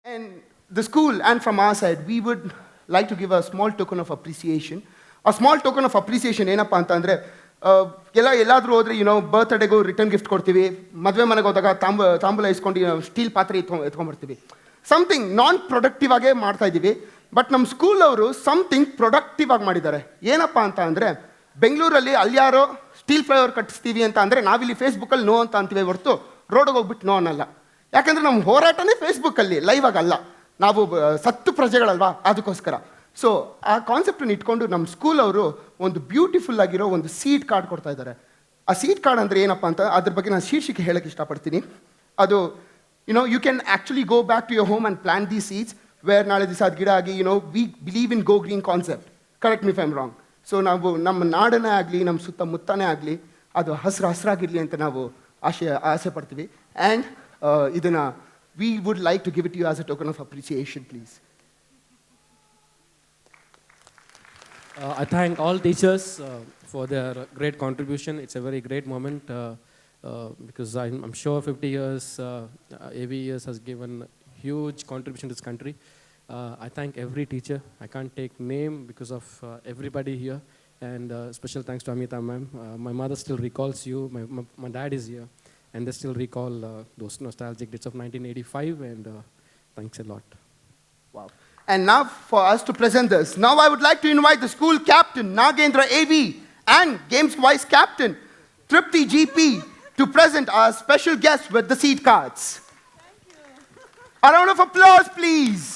And the school, and from our side, we would like to give a small token of appreciation. A small token of appreciation ಏನಪ್ಪ ಅಂತಂದರೆ ಎಲ್ಲಾದರೂ ಹೋದರೆ ಬರ್ತ್ಡೇಗೂ return gift ಕೊಡ್ತೀವಿ, ಮದುವೆ ಮನೆಗೆ ಹೋದಾಗ ತಾಂಬೂಲ ಇಸ್ಕೊಂಡು ಸ್ಟೀಲ್ ಪಾತ್ರೆ ಎತ್ಕೊಂಡ್ಬರ್ತೀವಿ. ಸಮಥಿಂಗ್ ನಾನ್ ಪ್ರೊಡಕ್ಟಿವ್ ಆಗೇ ಮಾಡ್ತಾ ಇದ್ದೀವಿ. ಬಟ್ ನಮ್ಮ ಸ್ಕೂಲವರು ಸಮಥಿಂಗ್ ಪ್ರೊಡಕ್ಟಿವ್ ಆಗಿ ಮಾಡಿದ್ದಾರೆ. ಏನಪ್ಪ ಅಂತ ಅಂದರೆ, ಬೆಂಗಳೂರಲ್ಲಿ ಅಲ್ಯಾರೋ ಸ್ಟೀಲ್ ಫ್ಲೈಓವರ್ ಕಟ್ಟಿಸ್ತೀವಿ ಅಂತ ಅಂದರೆ ನಾವಿಲ್ಲಿ ಫೇಸ್ಬುಕ್ಕಲ್ಲಿ ನೋ ಅಂತ ಅಂತೀವಿ ಹೊರತು ರೋಡಿಗೆ ಹೋಗ್ಬಿಟ್ಟು ನೋ ಅನ್ನಲ್ಲ. ಯಾಕಂದರೆ ನಮ್ಮ ಹೋರಾಟನೇ ಫೇಸ್ಬುಕ್ಕಲ್ಲಿ, ಲೈವ್ ಆಗಲ್ಲ. ನಾವು ಸತ್ತು ಪ್ರಜೆಗಳಲ್ವಾ, ಅದಕ್ಕೋಸ್ಕರ. ಸೊ ಆ ಕಾನ್ಸೆಪ್ಟನ್ನು ಇಟ್ಕೊಂಡು ನಮ್ಮ ಸ್ಕೂಲವರು ಒಂದು ಬ್ಯೂಟಿಫುಲ್ ಆಗಿರೋ ಒಂದು ಸೀಡ್ ಕಾರ್ಡ್ ಕೊಡ್ತಾ ಇದ್ದಾರೆ. ಆ ಸೀಡ್ ಕಾರ್ಡ್ ಅಂದರೆ ಏನಪ್ಪ ಅಂತ ಅದ್ರ ಬಗ್ಗೆ ನಾನು ಶೀರ್ಷಿಕೆ ಹೇಳೋಕ್ಕೆ ಇಷ್ಟಪಡ್ತೀನಿ. ಅದು you can actually go back to your home and plant the seeds where ನಾಳೆ ದಿವಸ ಅದು ಗಿಡ ಆಗಿ we believe in go green concept. Correct me if I am wrong. So ನಾವು ನಮ್ಮ ನಾಡನೇ ಆಗಲಿ, ನಮ್ಮ ಸುತ್ತಮುತ್ತನೇ ಆಗಲಿ, ಅದು ಹಸಿರಾಗಿರಲಿ ಅಂತ ನಾವು ಆಸೆ ಪಡ್ತೀವಿ. ಆ್ಯಂಡ್ ಇದನ್ನು we would like to give it to you as a token of appreciation, please. I thank all teachers for their great contribution. It's a very great moment because I'm sure 50 years, AV years has given huge contribution to this country. I thank every teacher. I can't take name because of everybody here. And special thanks to Amita ma'am. My mother still recalls you. My dad is here. And they still recall those nostalgic dates of 1985, and thanks a lot. Wow. And now for us to present this, now I would like to invite the school captain, Nagendra AV, and games vice captain, Tripti GP, to present our special guest with the seat cards. Thank you. A round of applause, please.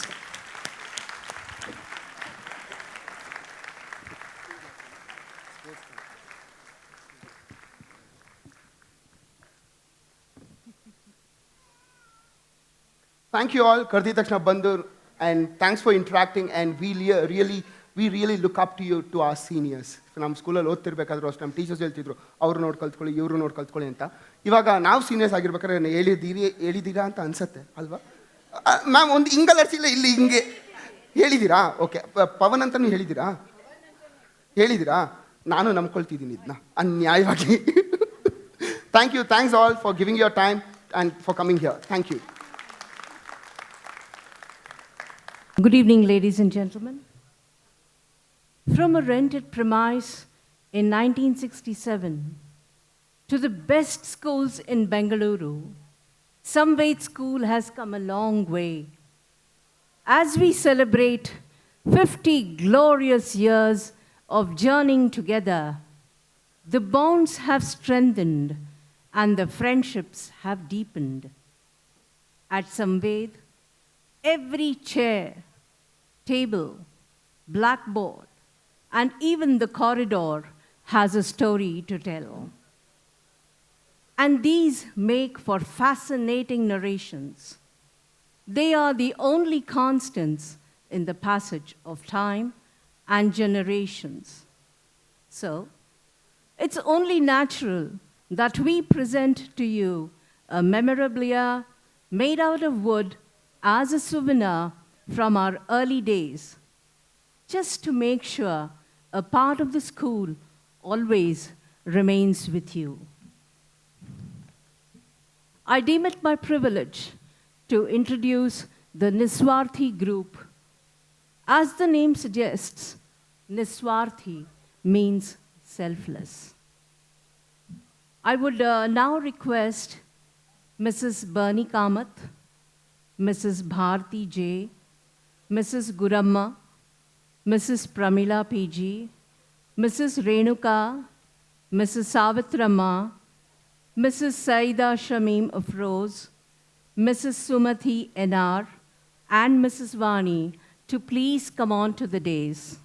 Thank you all, Kardita Takshana Bandur, and thanks for interacting, and we really look up to you, to our seniors. ನಮ್ಮ ಸ್ಕೂಲಲ್ಲಿ ಓದ್ತಿರ್ಬೇಕಾದ್ರೂ ಅಷ್ಟು ನಮ್ಮ teachers ಹೇಳ್ತಿದ್ರು, ಅವರು ನೋಡಿ ಕಲ್ತ್ಕೊಳ್ಳಿ, ಇವರು ನೋಡಿ ಕಲ್ತ್ಕೊಳ್ಳಿ ಅಂತ. ಇವಾಗ ನಾವು ಸೀನಿಯರ್ಸ್ ಆಗಿರ್ಬೇಕಾದ್ರೆ ಹೇಳಿದ್ದೀರಾ ಅಂತ ಅನ್ಸುತ್ತೆ ಅಲ್ವಾ ಮ್ಯಾಮ್? ಒಂದು ಹಿಂಗಲ್ಲ ಅರ್ಸಿಲ್ಲ, ಇಲ್ಲಿ ಹಿಂಗೆ ಹೇಳಿದ್ದೀರಾ? ಓಕೆ, ಪವನ್ ಅಂತಲೂ ಹೇಳಿದ್ದೀರಾ? ನಾನು ನಂಬ್ಕೊಳ್ತಿದ್ದೀನಿ ಇದನ್ನ ಅನ್ಯಾಯವಾಗಿ. Thanks all for giving your time and for coming here. Thank you. Good evening, ladies and gentlemen. From a rented premise in 1967 to the best schools in Bengaluru, Samved School has come a long way. As we celebrate 50 glorious years of journeying together, the bonds have strengthened and the friendships have deepened. At Samved, every chair, table, blackboard, and even the corridor has a story to tell. And these make for fascinating narrations. They are the only constants in the passage of time and generations. So, it's only natural that we present to you a memorabilia made out of wood as a souvenir from our early days, just to make sure a part of the school always remains with you. I deem it my privilege to introduce the Niswarthi group. As the name suggests, Niswarthi means selfless. I would now request Mrs. Bernie Kamath, Mrs. Bharti J, Mrs. Guramma, Mrs. Pramila PG, Mrs. Renuka, Mrs. Savitramma, Mrs. Saida Shamim of Rose, Mrs. Sumathi NR, and Mrs. Vani to please come on to the dais.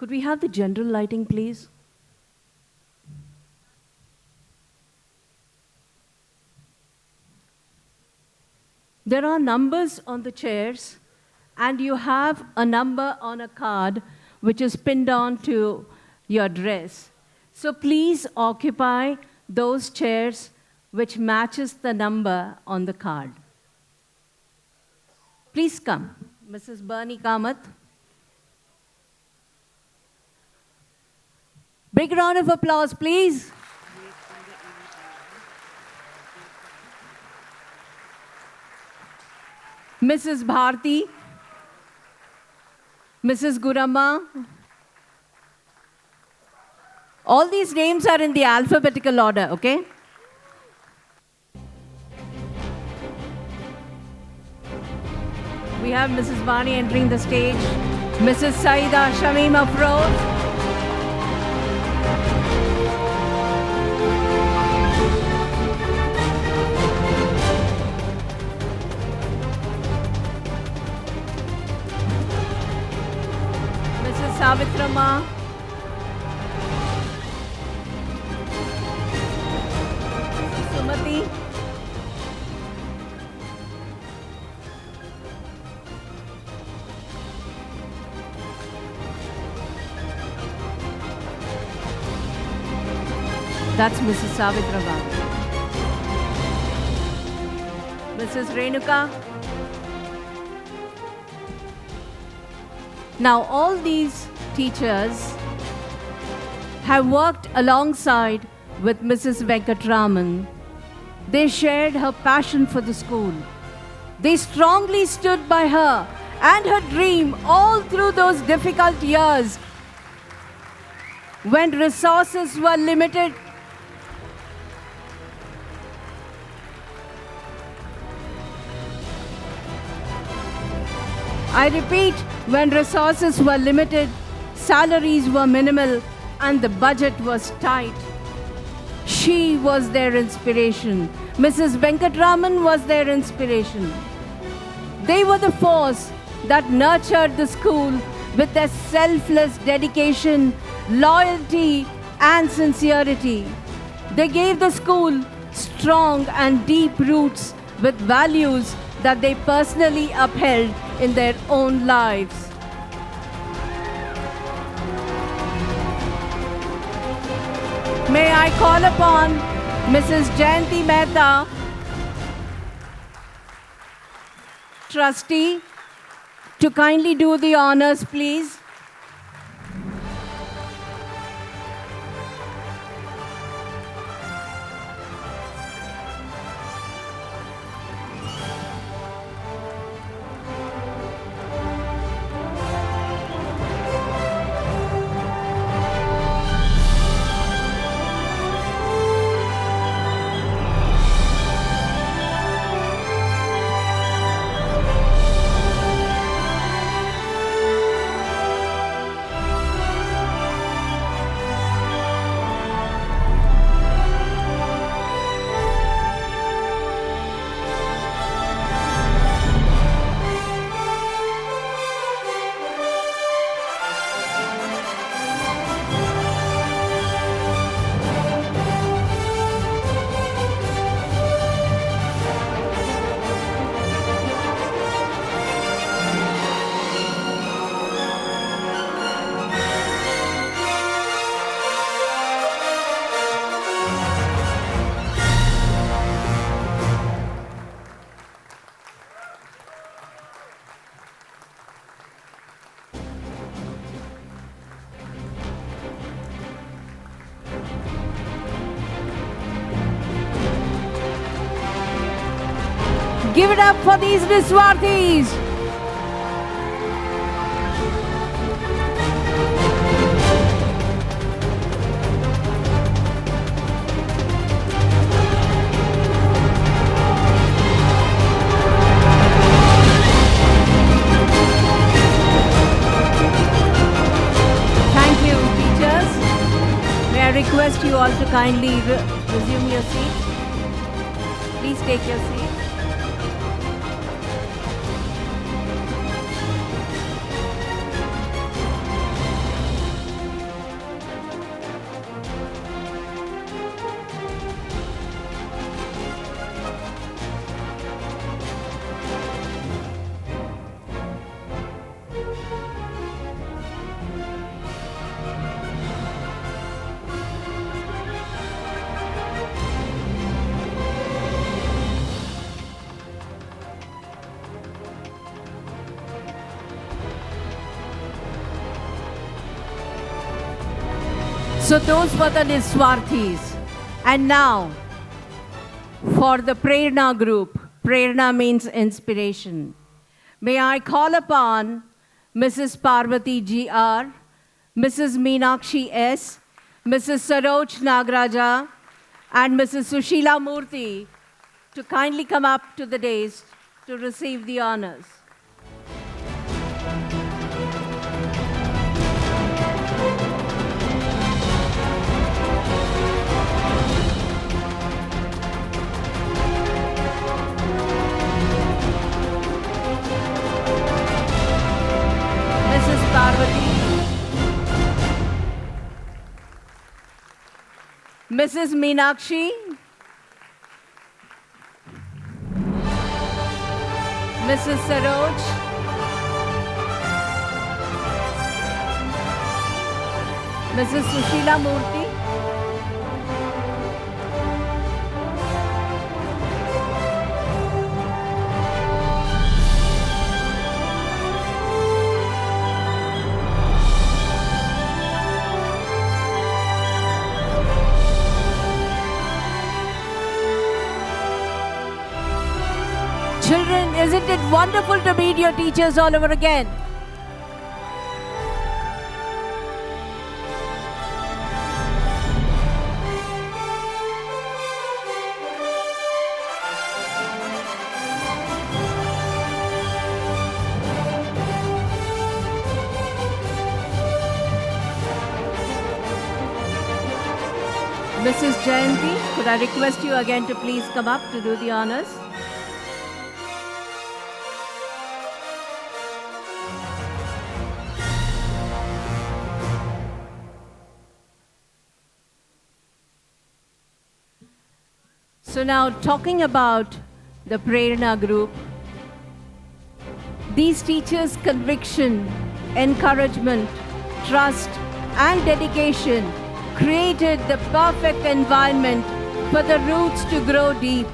Could we have the general lighting, please? There are numbers on the chairs, and you have a number on a card which is pinned on to your dress. So please occupy those chairs which matches the number on the card. Please come, Mrs. Bernie Kamath. Big round of applause, please. Mrs. Bharti, Mrs. Gurama. All these names are in the alphabetical order, okay? We have Mrs. Vani entering the stage, Mrs. Saida Shamim Afroz, Mrs. Savitrama, Mrs. Sumati, that's Mrs. Savitrama, Mrs. Renuka. Now, all these teachers have worked alongside with Mrs. Venkatraman. They shared her passion for the school. They strongly stood by her and her dream all through those difficult years when resources were limited. I repeat, when resources were limited, salaries were minimal, and the budget was tight. She was their inspiration. Mrs. Venkatraman was their inspiration. They were the force that nurtured the school with their selfless dedication, loyalty, and sincerity. They gave the school strong and deep roots with values that they personally upheld in their own lives. May I call upon Mrs. Jayanti Mehta, trustee, to kindly do the honors, please. Give it up for these Niswarthis. Thank you, teachers. May I request you all to kindly resume your seats. Please take your seat. So those were the Niswarthis. And now, for the Prerna group, Prerna means inspiration. May I call upon Mrs. Parvati G.R., Mrs. Meenakshi S., Mrs. Saroj Nagraja, and Mrs. Sushila Murthy to kindly come up to the dais to receive the honors. Mrs. Parvati, Mrs. Meenakshi, Mrs. Saroj, Mrs. Sushila Murthy, children, isn't it wonderful to meet your teachers all over again? Mrs. Jayanti, could I request you again to please come up to do the honors? So now talking about the Prerna group, these teachers' conviction, encouragement, trust and dedication created the perfect environment for the roots to grow deep.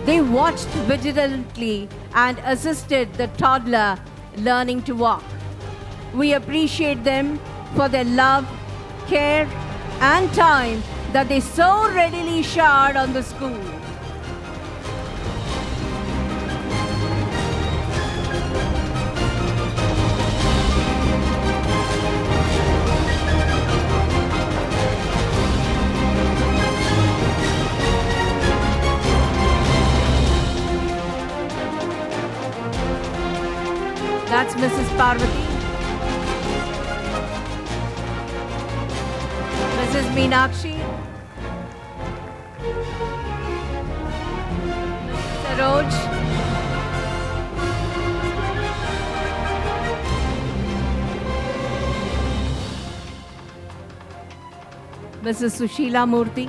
They watched vigilantly and assisted the toddler learning to walk. We appreciate them for their love, care and time that they so readily showered on the school. That's Mrs. Parvati. Mrs. Meenakshi. Saroj. Mrs. Sushila Murthy.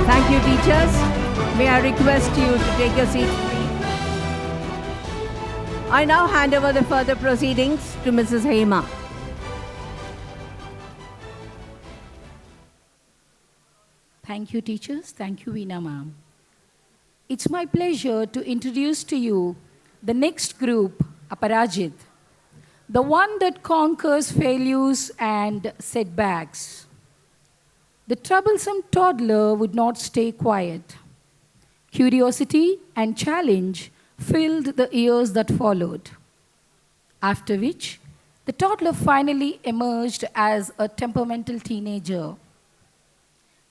Thank you, teachers. May I request you to take your seats, please. I now hand over the further proceedings to Mrs. Hema. Thank you, teachers. Thank you, Veena ma'am. It's my pleasure to introduce to you the next group, Aparajit, the one that conquers failures and setbacks. The troublesome toddler would not stay quiet. Curiosity and challenge filled the years that followed, after which the toddler finally emerged as a temperamental teenager.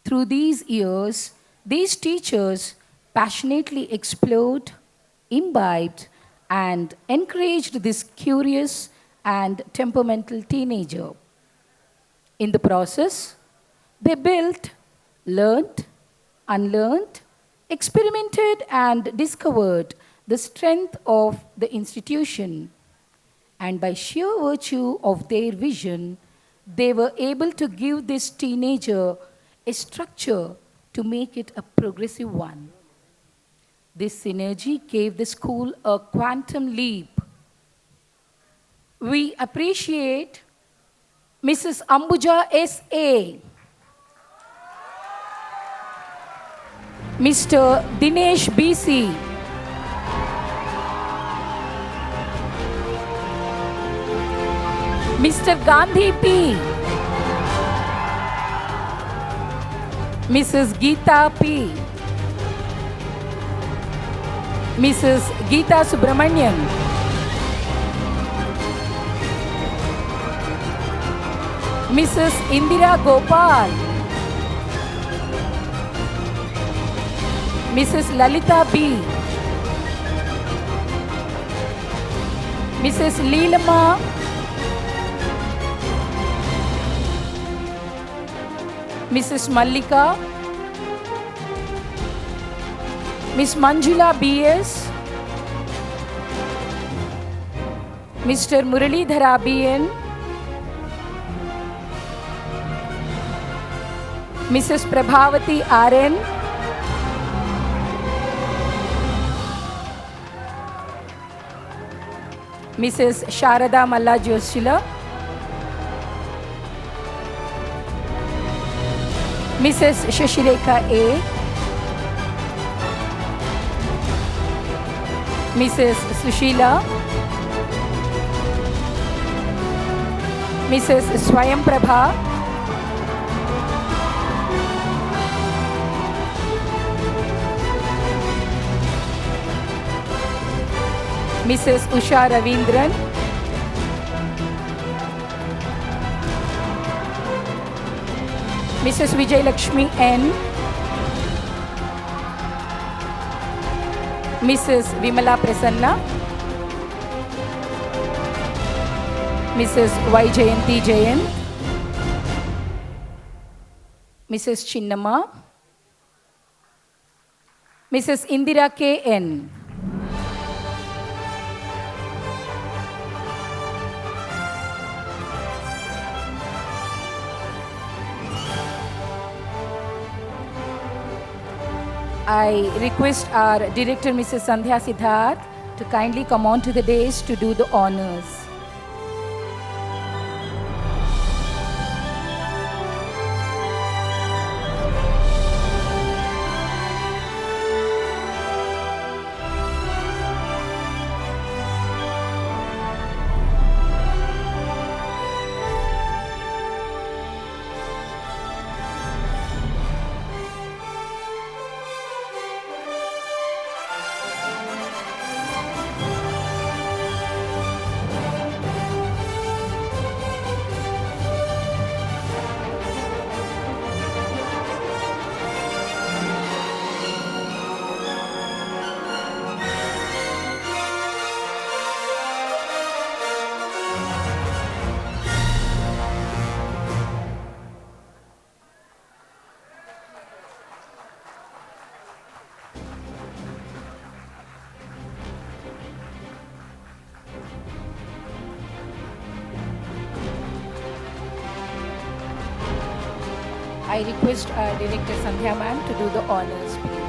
Through these years, these teachers passionately explored, imbibed, and encouraged this curious and temperamental teenager. In the process, they built, learned, unlearned, experimented, and discovered the strength of the institution. And by sheer virtue of their vision, they were able to give this teenager a structure to make it a progressive one. This synergy gave the school a quantum leap. We appreciate Mrs. Ambuja S.A., Mr. Dinesh B.C., Mr. Gandhi P., Mrs. Geeta P., Mrs. Geeta Subramanian, Mrs. Indira Gopal, Mrs. Lalita B., Mrs. Leelama, Mrs. Mallika, Miss Manjula B.S., Mr. Muralidhara B.N., Mrs. Prabhavati R.N., Mrs. Sharada Malla Joshila, Mrs. Shashireka A., Mrs. Sushila, Mrs. Swayam Prabha, Mrs. Usha Ravindran, Mrs. Vijay Lakshmi N., Mrs. Vimala Prasanna, Mrs. Y. Jayanti Jayant, Mrs. Chinnama, Mrs. Indira K. N., I request our director, Mrs. Sandhya Siddharth, to kindly come on to the dais to do the honors. I request our director Sandhya ma'am to do the honors, please.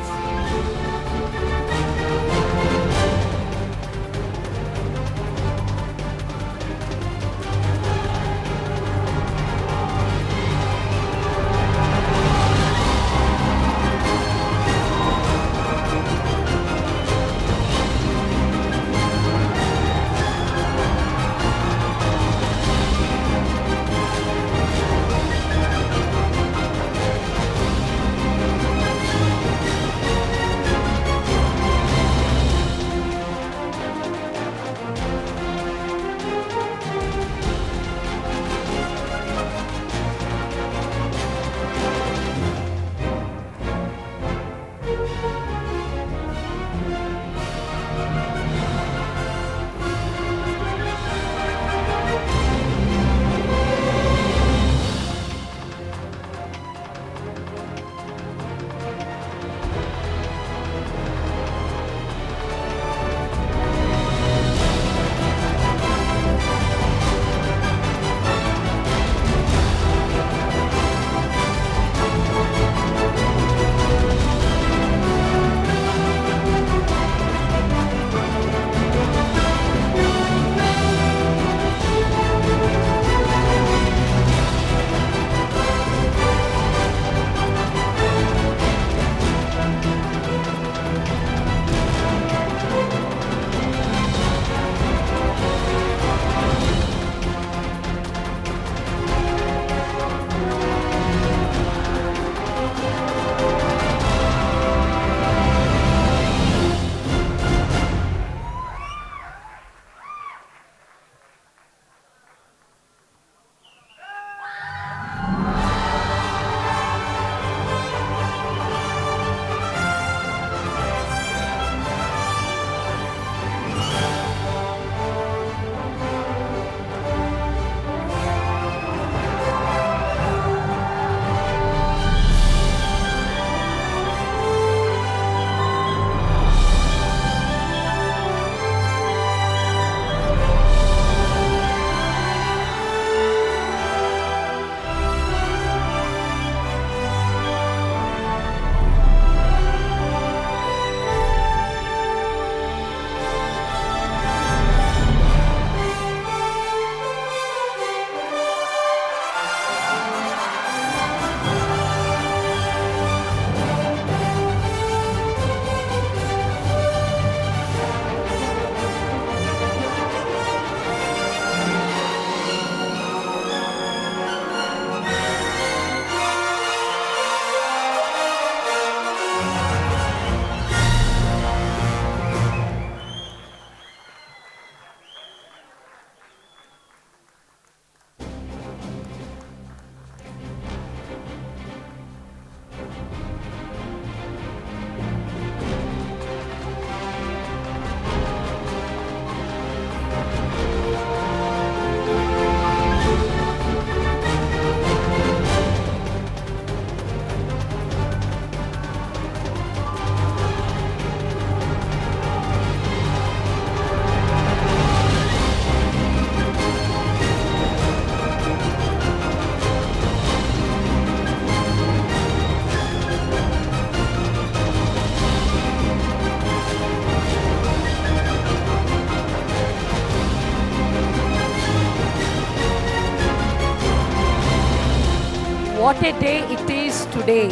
what a day it is today.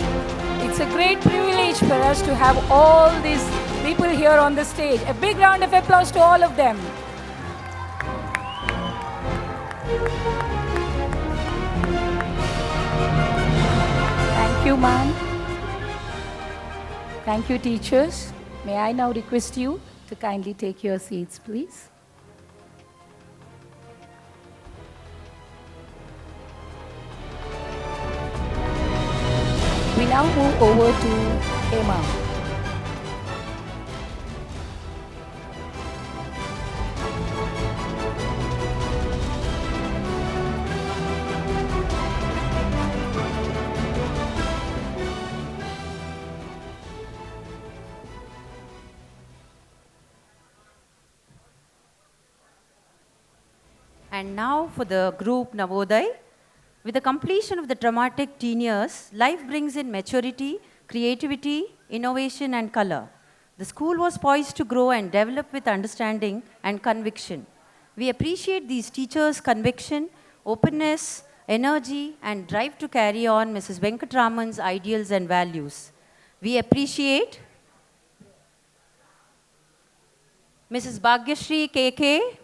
It's a great privilege for us to have all these people here on the stage. A big round of applause to all of them. Thank you, ma'am. Thank you, teachers. May I now request you to kindly take your seats, please. We now move over to Emma. And now for the group Navodaya. With the completion of the dramatic teen years, life brings in maturity, creativity, innovation, and color. The school was poised to grow and develop with understanding and conviction. We appreciate these teachers' conviction, openness, energy, and drive to carry on Mrs. Venkatraman's ideals and values. We appreciate Mrs. Bhagyashree KK,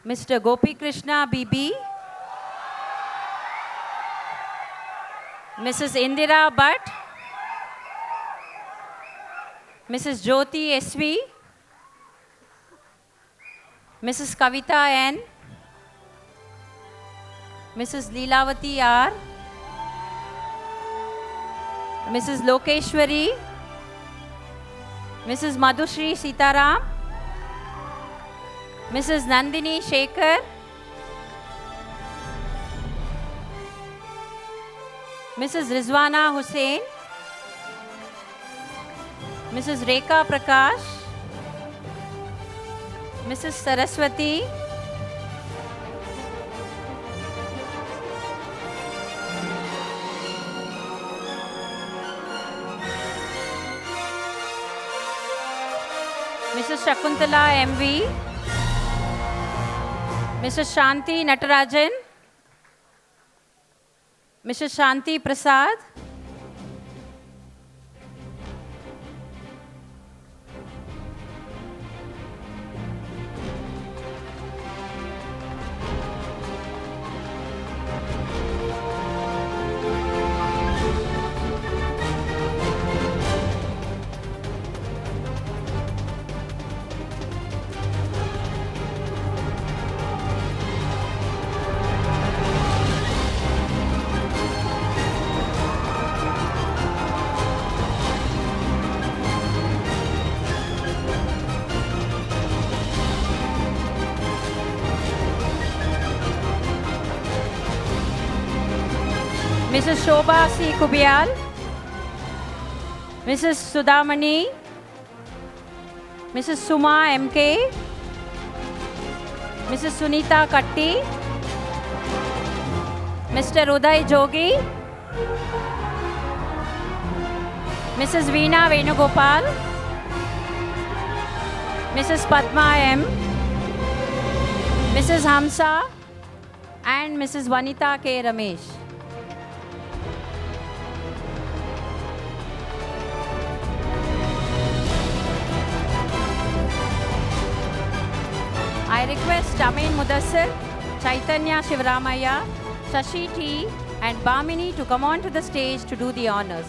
Mr. Gopi Krishna BB, Mrs. Indira Bhatt, Mrs. Jyoti SV, Mrs. Kavita N, Mrs. Leelavati R, Mrs. Lokeshwari, Mrs. Madhushri Sitaram, Mrs. Nandini Shekhar, Mrs. Rizwana Hussain, Mrs. Rekha Prakash, Mrs. Saraswati, Mrs. Shakuntala MV, Mrs. Shanti Natarajan, Mrs. Shanti Prasad, Mrs. Shobha C. Kubial, Mrs. Sudhamani, Mrs. Suma MK, Mrs. Sunita Katti, Mr. Uday Jogi, Mrs. Veena Venugopal, Mrs. Padma M, Mrs. Hamsa, and Mrs. Vanita K. Ramesh. I request Amin Mudassir, Chaitanya Shivramaya, Shashi T, and Bhamini to come on to the stage to do the honors.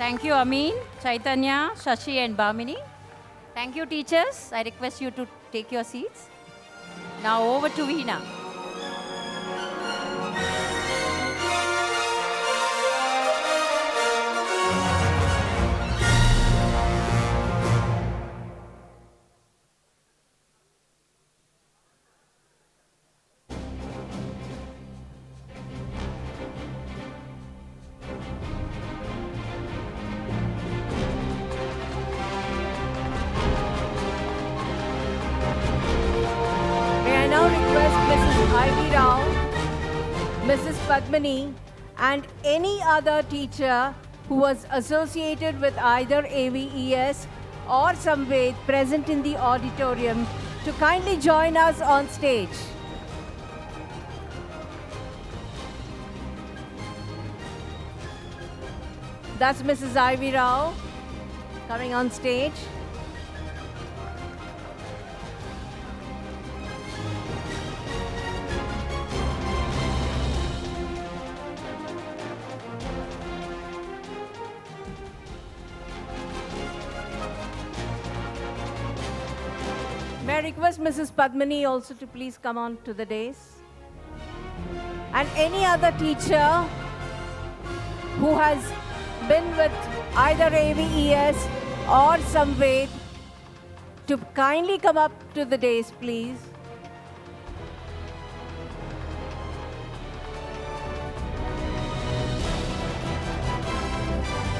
Thank you, Amin, Chaitanya, Shashi, and Bhamini. Thank you, teachers. I request you to take your seats. Now over to Veena. May I now request Mrs. Ivy Rao, Mrs. Padmini, and any other teacher who was associated with either AVES or Samved present in the auditorium to kindly join us on stage. That's Mrs. Ivy Rao coming on stage. May I request Mrs. Padmini also to please come on to the dais? And any other teacher who has been with either AVES or Samved to kindly come up to the dais, please.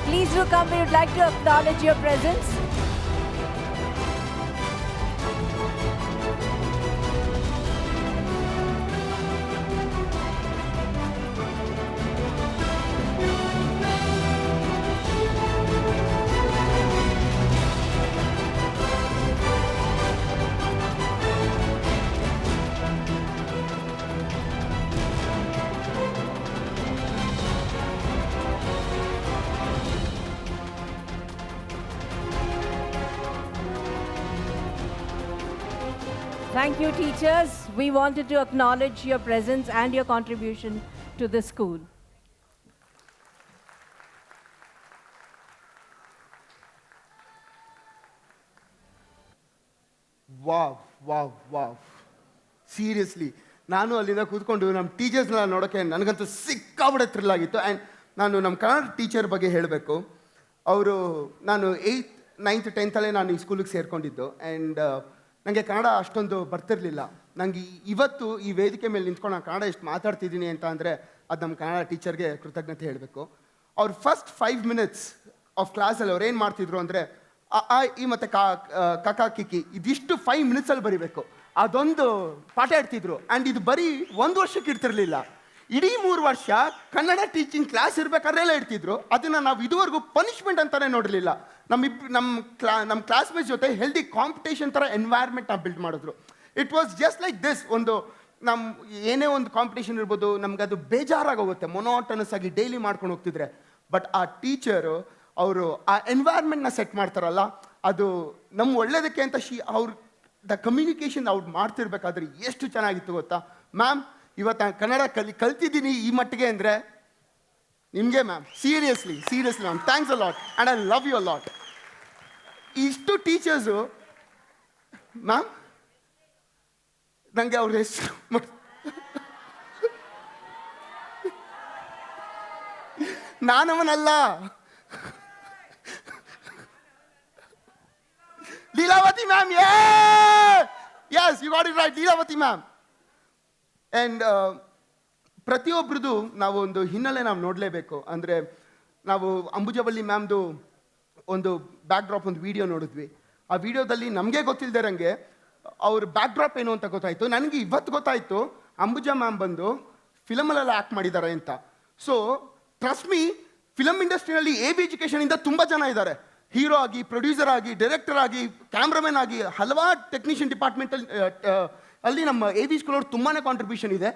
Please do come. We would like to acknowledge your presence. Thank you, teachers. We wanted to acknowledge your presence and your contribution to the school. Wow wow wow seriously ನಾನು ಅಲ್ಲಿಂದ ಕೂತ್ಕೊಂಡು ನಮ್ಮ ಟೀಚರ್ಸ್ನೆಲ್ಲ ನೋಡೋಕ್ಕೆ ನನಗಂತೂ ಸಿಕ್ಕಾಬಿಡೆ thrill ಆಗಿತ್ತು. And ನಾನು ನಮ್ಮ Kannada teacher ಬಗ್ಗೆ ಹೇಳಬೇಕು. ಅವರು ನಾನು 8th 9th 10th ನಾನು ಈ ಸ್ಕೂಲಿಗೆ ಸೇರಿಕೊಂಡಿದ್ದು. ಆ್ಯಂಡ್ ನನಗೆ ಕನ್ನಡ ಅಷ್ಟೊಂದು ಬರ್ತಿರಲಿಲ್ಲ. ನನಗೆ ಇವತ್ತು ಈ ವೇದಿಕೆ ಮೇಲೆ ನಿಂತ್ಕೊಂಡು ನಾನು ಕನ್ನಡ ಎಷ್ಟು ಮಾತಾಡ್ತಿದ್ದೀನಿ ಅಂತ ಅಂದರೆ ಅದು ನಮ್ಮ ಕನ್ನಡ ಟೀಚರ್ಗೆ ಕೃತಜ್ಞತೆ ಹೇಳಬೇಕು. ಅವ್ರು ಫಸ್ಟ್ 5 minutes ಆಫ್ ಕ್ಲಾಸಲ್ಲಿ ಅವ್ರು ಏನು ಮಾಡ್ತಿದ್ರು ಅಂದರೆ ಆ ಈ ಮತ್ತು ಕಕ ಕಿಕ್ಕಿ ಇದಿಷ್ಟು 5 minutesಲ್ಲಿ ಬರೀಬೇಕು. ಅದೊಂದು ಪಾಠ ಇಡ್ತಿದ್ರು. ಆ್ಯಂಡ್ ಇದು ಬರೀ 1 ವರ್ಷಕ್ಕೆ ಇಡ್ತಿರ್ಲಿಲ್ಲ, ಇಡೀ 3 ವರ್ಷ ಕನ್ನಡ ಟೀಚಿಂಗ್ ಕ್ಲಾಸ್ ಇರಬೇಕಾದ್ರೆಲ್ಲ ಇಡ್ತಿದ್ರು. ಅದನ್ನು ನಾವು ಇದುವರೆಗೂ ಪನಿಷ್ಮೆಂಟ್ ಅಂತಲೇ ನೋಡಿರಲಿಲ್ಲ. ನಮ್ಮ ಕ್ಲಾಸ್ಮೇಟ್ಸ್ ಜೊತೆ ಹೆಲ್ದಿ ಕಾಂಪಿಟೇಷನ್ ಥರ ಎನ್ವೈರ್ಮೆಂಟ್ನ ಬಿಲ್ಡ್ ಮಾಡಿದ್ರು. It was just like this. ಒಂದು ನಮ್ಮ ಏನೇ ಒಂದು ಕಾಂಪಿಟೇಷನ್ ಇರ್ಬೋದು, ನಮ್ಗೆ ಅದು ಬೇಜಾರಾಗೋಗುತ್ತೆ ಮೊನೋಟನಸ್ ಆಗಿ ಡೈಲಿ ಮಾಡ್ಕೊಂಡು ಹೋಗ್ತಿದ್ರೆ. ಬಟ್ ಆ ಟೀಚರು ಅವರು ಆ ಎನ್ವೈರ್ಮೆಂಟ್ನ ಸೆಟ್ ಮಾಡ್ತಾರಲ್ಲ, ಅದು ನಮ್ಮ ಒಳ್ಳೇದಕ್ಕೆ ಅಂತ ಅವ್ರ ದ ಕಮ್ಯುನಿಕೇಷನ್ ಅವ್ರು ಮಾಡ್ತಿರ್ಬೇಕಾದ್ರೆ ಎಷ್ಟು ಚೆನ್ನಾಗಿತ್ತು ಗೊತ್ತಾ ಮ್ಯಾಮ್. ಇವತ್ತು ನಾನು ಕನ್ನಡ ಕಲ್ತಿದ್ದೀನಿ ಈ ಮಟ್ಟಿಗೆ ಅಂದರೆ ನಿಮಗೆ ma'am. Seriously ma'am, thanks a lot and I love you a lot. ಇಷ್ಟು ಟೀಚರ್ಸು ಮ್ಯಾಮ್ ನನಗೆ ಅವ್ರ ಹೆಸರು ನಾನವನಲ್ಲ, Leelavathi ma'am. Yes, you got it right, Leelavathi ma'am. And ಪ್ರತಿಯೊಬ್ಬರದು ನಾವು ಒಂದು ಹಿನ್ನೆಲೆ ನಾವು ನೋಡಲೇಬೇಕು. ಅಂದರೆ ನಾವು ಅಂಬುಜವಳ್ಳಿ ಮ್ಯಾಮ್ದು ಒಂದು ಬ್ಯಾಕ್ ಡ್ರಾಪ್ ಒಂದು ವಿಡಿಯೋ ನೋಡಿದ್ವಿ. ಆ ವಿಡಿಯೋದಲ್ಲಿ ನಮಗೆ ಗೊತ್ತಿಲ್ಲದಿರಂಗೆ ಅವ್ರ ಬ್ಯಾಕ್ ಡ್ರಾಪ್ ಏನು ಅಂತ ಗೊತ್ತಾಯಿತು. ನನಗೆ ಇವತ್ತು ಗೊತ್ತಾಯಿತು ಅಂಬುಜಾ ಮ್ಯಾಮ್ ಬಂದು ಫಿಲಮಲ್ಲೆಲ್ಲ ಆ್ಯಕ್ಟ್ ಮಾಡಿದ್ದಾರೆ ಅಂತ. ಸೊ ಟ್ರಸ್ಟ್ ಮೀ, ಫಿಲಮ್ ಇಂಡಸ್ಟ್ರಿಯಲ್ಲಿ ಎಜುಕೇಷನಿಂದ ತುಂಬ ಜನ ಇದ್ದಾರೆ. ಹೀರೋ ಆಗಿ, ಪ್ರೊಡ್ಯೂಸರ್ ಆಗಿ, ಡೈರೆಕ್ಟರ್ ಆಗಿ, ಕ್ಯಾಮ್ರಾಮನ್ ಆಗಿ, ಹಲವಾರು ಟೆಕ್ನಿಷಿಯನ್ ಡಿಪಾರ್ಟ್ಮೆಂಟಲ್ಲಿ ಅಲ್ಲಿ ನಮ್ಮ AV ಸ್ಕೂಲ್ ಅವ್ರು ತುಂಬಾ ಕಾಂಟ್ರಿಬ್ಯೂಷನ್ ಇದೆ.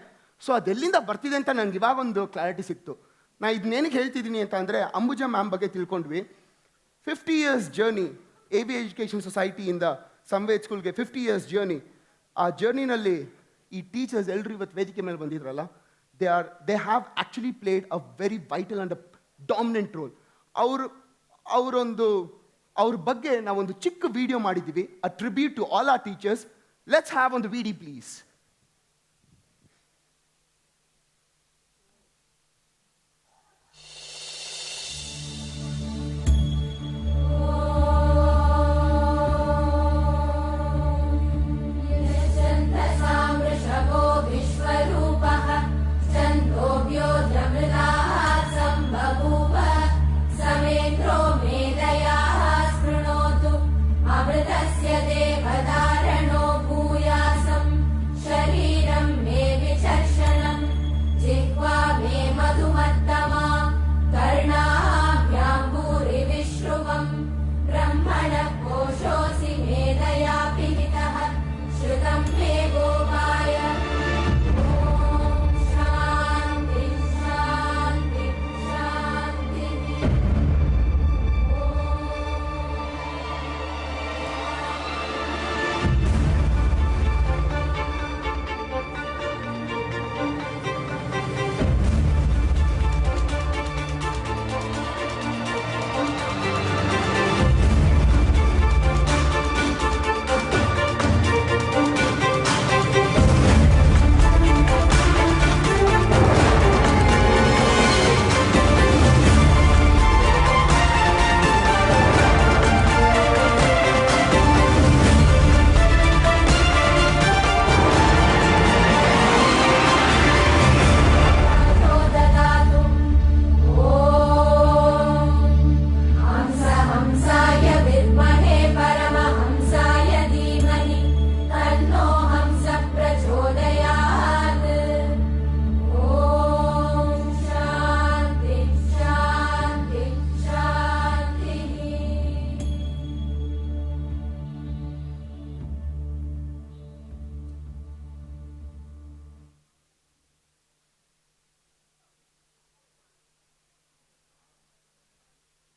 ಸೊ ಅದೆಲ್ಲಿಂದ ಬರ್ತಿದೆ ಅಂತ ನನಗೆ ಇವಾಗ ಒಂದು ಕ್ಲಾರಿಟಿ ಸಿಕ್ತು. ನಾನು ಇದನ್ನೇನಕ್ಕೆ ಹೇಳ್ತಿದ್ದೀನಿ ಅಂತ ಅಂದರೆ ಅಂಬುಜಾ ಮ್ಯಾಮ್ ಬಗ್ಗೆ ತಿಳ್ಕೊಂಡ್ವಿ. 50 years journey, AV education ಸೊಸೈಟಿಯಿಂದ Samved ಸ್ಕೂಲ್ಗೆ 50 years ಜರ್ನಿ. ಆ ಜರ್ನಿನಲ್ಲಿ ಈ ಟೀಚರ್ಸ್ ಎಲ್ಲರೂ ಇವತ್ತು ವೇದಿಕೆ ಮೇಲೆ ಬಂದಿದ್ರಲ್ಲ, they have actually played a very vital and a dominant role. ಅವರು ಅವ್ರ ಬಗ್ಗೆ ನಾವೊಂದು ಚಿಕ್ಕ ವಿಡಿಯೋ ಮಾಡಿದ್ದೀವಿ, a tribute to all our teachers. Let's have on the video please.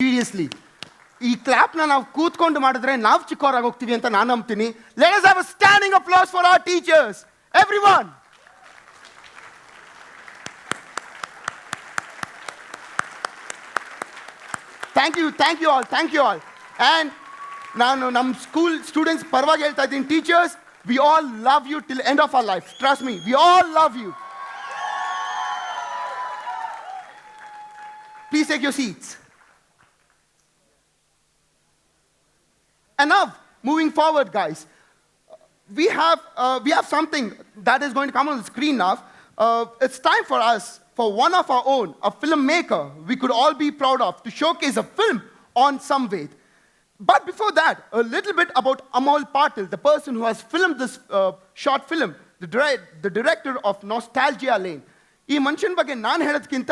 Seriously ಈ ಕ್ಲಾಪ್ನ ನಾವು ಕೂತ್ಕೊಂಡು ಮಾಡಿದ್ರೆ ನಾವು ಚಿಕ್ಕವರಾಗಿ ಹೋಗ್ತೀವಿ ಅಂತ ನಾನು ನಂಬ್ತೀನಿ. Let us have a standing applause for our teachers, everyone. Thank you all. And ನಾನು ನಮ್ಮ ಸ್ಕೂಲ್ ಸ್ಟೂಡೆಂಟ್ಸ್ ಪರವಾಗಿ ಹೇಳ್ತಾ ಇದ್ದೀನಿ, teachers, we all love you till end of our life. Trust me, we all love you. Please take your seats. And now, moving forward, guys, we have something that is going to come on the screen now. It's time for us, for one of our own, a filmmaker we could all be proud of, to showcase a film on Samved. But before that, a little bit about Amol Patil, the person who has filmed this short film, the director of Nostalgia Lane. ಈ ಮನುಷ್ಯನ ಬಗ್ಗೆ ನಾನು ಹೇಳೋದಕ್ಕಿಂತ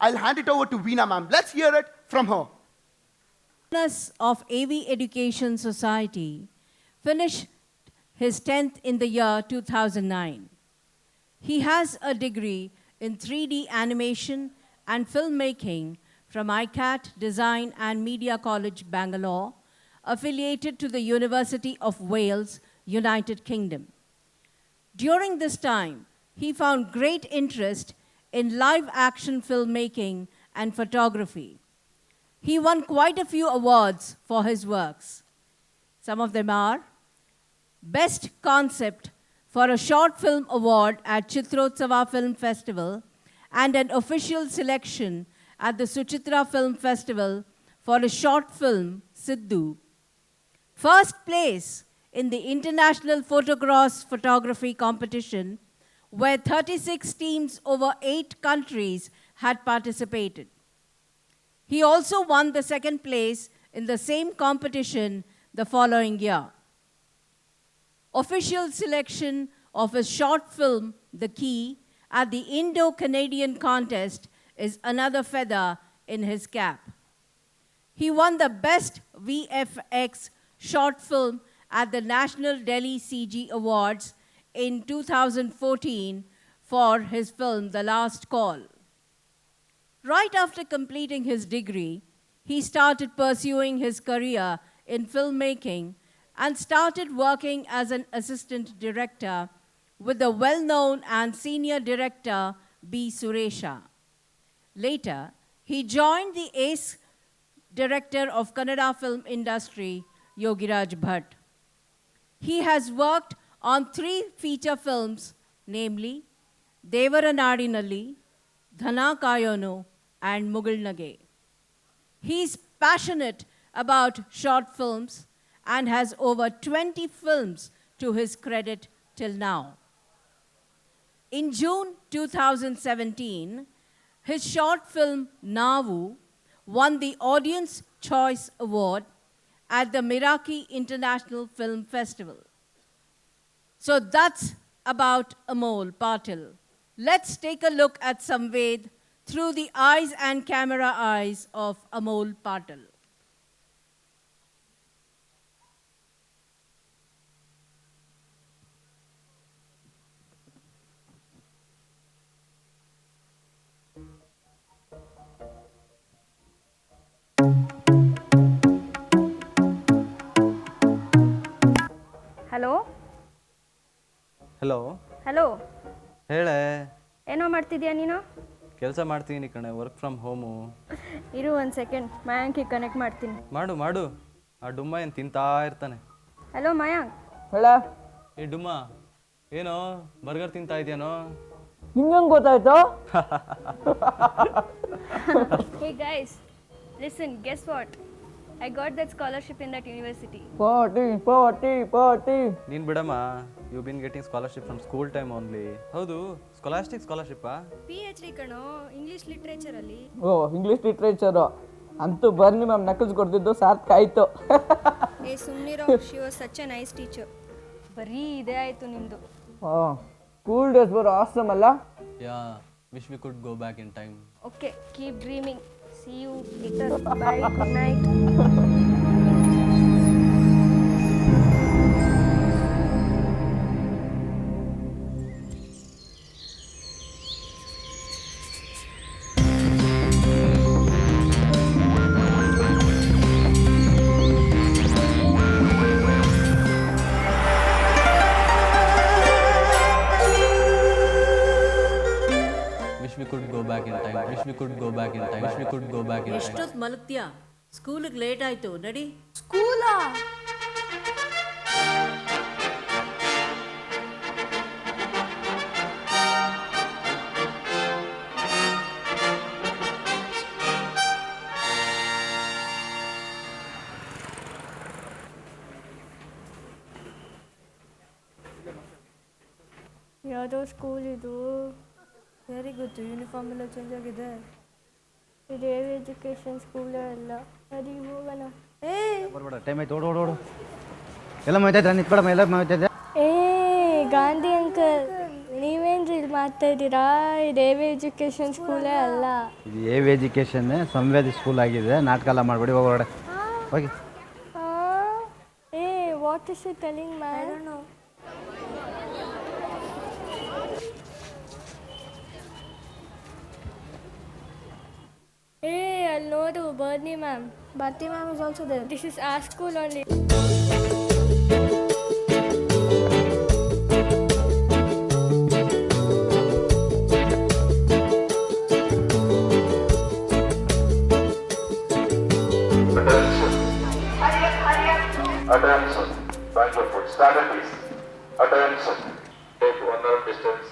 I'll hand it over to Veena ma'am. Let's hear it from her. Of AV Education Society finished his 10th in the year 2009. He has a degree in 3D animation and filmmaking from ICAT Design and Media College, Bangalore, affiliated to the University of Wales, United Kingdom. During this time, he found great interest in live action filmmaking and photography. He won quite a few awards for his works. Some of them are Best Concept for a Short Film Award at Chitrotsava Film Festival and an official selection at the Suchitra Film Festival for a short film, Siddhu. First place in the International Photocross Photography Competition, where 36 teams over 8 countries had participated. He also won the second place in the same competition the following year. Official selection of his short film, The Key, at the Indo-Canadian contest is another feather in his cap. He won the Best VFX short film at the National Delhi CG Awards in 2014 for his film, The Last Call. Right after completing his degree, he started pursuing his career in filmmaking and started working as an assistant director with the well-known and senior director B. Suresha. Later, he joined the ACE director of Kannada film industry, Yogiraj Bhatt. He has worked on 3 feature films, namely Devara Nadinalli, Dhana Kayono, and Mugulnage. He is passionate about short films and has over 20 films to his credit till now. In June 2017, his short film Navu won the Audience Choice Award at the Miraki International Film Festival. So that's about Amol Patil. Let's take a look at Samved through the eyes and camera eyes of Amol Patil. Hello hello hello ಹೇಳೆ ಏನೋ ಮಾಡ್ತಿದ್ಯಾ ನೀನು? ಕೆಲಸ ಮಾಡ್ತೀನಿ ಕಣೆ, work from home. ಇರು ಒಂದು second, ಮಯಾಂಕಿಗೆ connect ಮಾಡ್ತೀನಿ. ಮಾಡು ಮಾಡು. ಆ ಡುಮ್ಮ ಏನು ತಿಂತಾ ಇರ್ತಾನೆ. ಹಲೋ ಮಯಾಂಕ್. ಹೇಳ. ಏ ಡುಮ್ಮ, ಏನೋ ಬರ್ಗರ್ ತಿಂತಾ ಇದೆಯೇನೋ? ನಿಂಗೆ ಗೊತ್ತಾಯ್ತು? Hey guys, listen, guess what? I got that scholarship in that university. Party. ನೀನು ಬಿಡಮ್ಮ, you been getting scholarship from school time only. ಹೌದು, ಸ್ಕಾಲರ್ಶಿಪ್ಪಾ? PhD ಕಣೋ, ಇಂಗ್ಲೀಷ್ ಲಿಟ್ರೇಚರಲ್ಲಿ. ಓ, ಇಂಗ್ಲೀಷ್ ಲಿಟ್ರೇಚರು ಅಂತೂ ಬರ್ನಿ ಮ್ಯಾಮ್ ನಕಲ್ಸ್ ಕೊಡ್ತಿದ್ದು ಸಾರ್ಥಕ ಆಯಿತು. ಏ ಸುಮ್ಮನಿರೋ, she was such a nice teacher. ಬರೀ ಇದೇ ಆಯಿತು ನಿಂದು. ಸ್ಕೂಲ್ ಡೇಸ್ ಬರೋ ಆಸಮ್ ಅಲ್ಲ? Ya, wish we could go back in time. Okay, keep dreaming. See you later. Bye. Good night. Wish we could go back in time. Wish we could go back in time. Wish we could go back in time. ಎಷ್ಟೊತ್ತು ಮಲಗ್ತೀಯಾ? ಸ್ಕೂಲಿಗೆ late ಆಯಿತು, ನಡಿ. ಸ್ಕೂಲಾ? ಯಾವುದೋ school ಇದು. ಯಾರಿಗೆ ಗೊತ್ತು, uniform ಎಲ್ಲ ಚೇಂಜ್ ಆಗಿದೆ. ಇದೇವಿ ಎಜುಕೇಷನ್ ಸ್ಕೂಲೇ ಅಲ್ಲ. ಸರಿ ಹೋಗೋಣ. ಬರ್ಬೇಡ, ಟೈಮ್ ಆಯ್ತು, ಓಡು. ಎಲ್ಲ ಮಾತಾಯ್ತಾ? ನಿಂತ್ಬೇಡಮ್ಮ, ಎಲ್ಲ ಮಾತಾಯ್ತಾ? ಏ ಗಾಂಧಿ ಅಂಕಲ್, ನೀವೇನ್ರಿ ಇಲ್ಲಿ ಮಾಡ್ತಾ ಇದ್ದೀರಾ? ಇದೇವಿ ಎಜುಕೇಷನ್ ಸ್ಕೂಲೇ ಅಲ್ಲ. ಇದು ಏವ್ ಎಜುಕೇಷನ್ ಸಂವೇದ್ ಸ್ಕೂಲ್ ಆಗಿದೆ. ನಾಟಕ ಎಲ್ಲ ಮಾಡಬೇಡಿ, ಹೋಗೋಡೆ ಹೋಗಿ. ಏ what is you telling man? ಏ ಅಲ್ಲಿ ನೋಡು, ಬರ್ನಿ ma'am. Bharti ma'am is also there. This is our school only. Attention, Bangalore food. Stand up, please. Attention. Take 1 hour distance.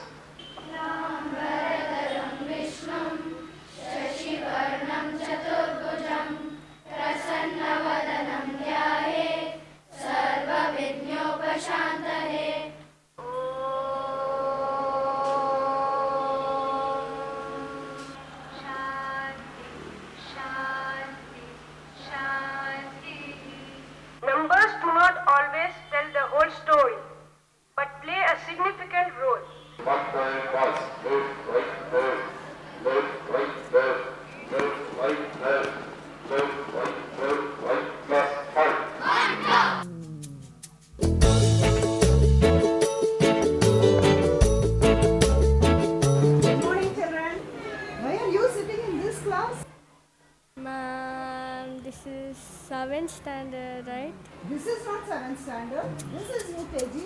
Numbers do not always tell the whole story, but play a significant role. One time pass. Left, right, left. Left, right, left. Left, right, left. Left, right, left. Right, plus 5. Good morning, children. Why are you sitting in this class? Ma'am, this is 7th standard, right? This is not 7th standard. This is UKG.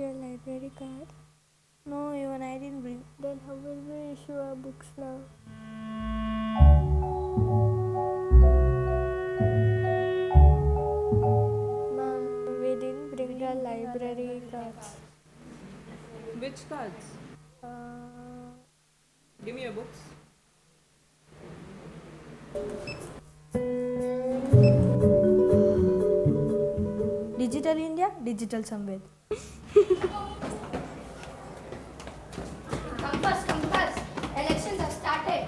your library card? No, even I didn't bring. Then how will we issue our books now? Ma'am, we didn't bring our library cards. Which cards? Give me your books. Digital India, Digital Samved. Come first, come first. Elections have started.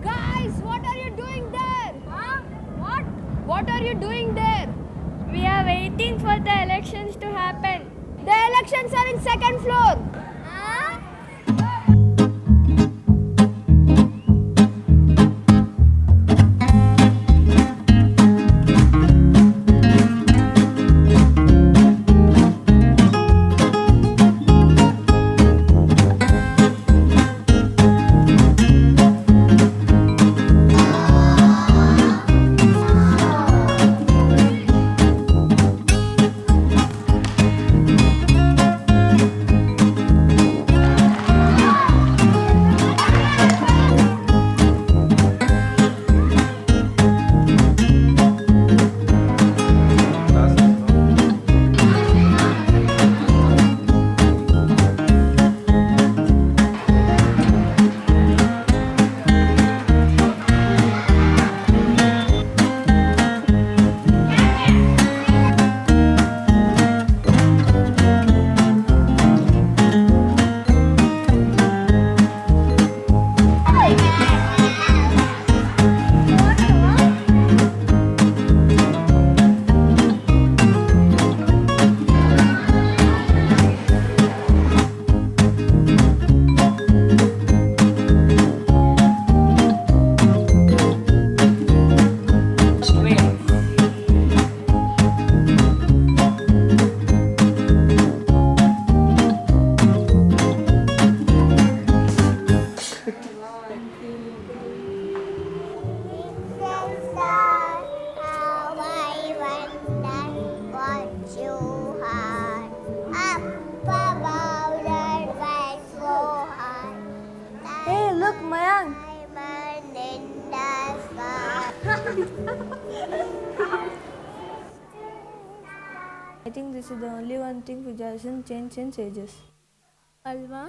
Guys, what are you doing there? Huh? What? What are you doing there? We are waiting for the elections to happen. The elections are in second floor. Huh? Hey, look, Mayank. I think this is the only one thing which hasn't changed since ages. Alva?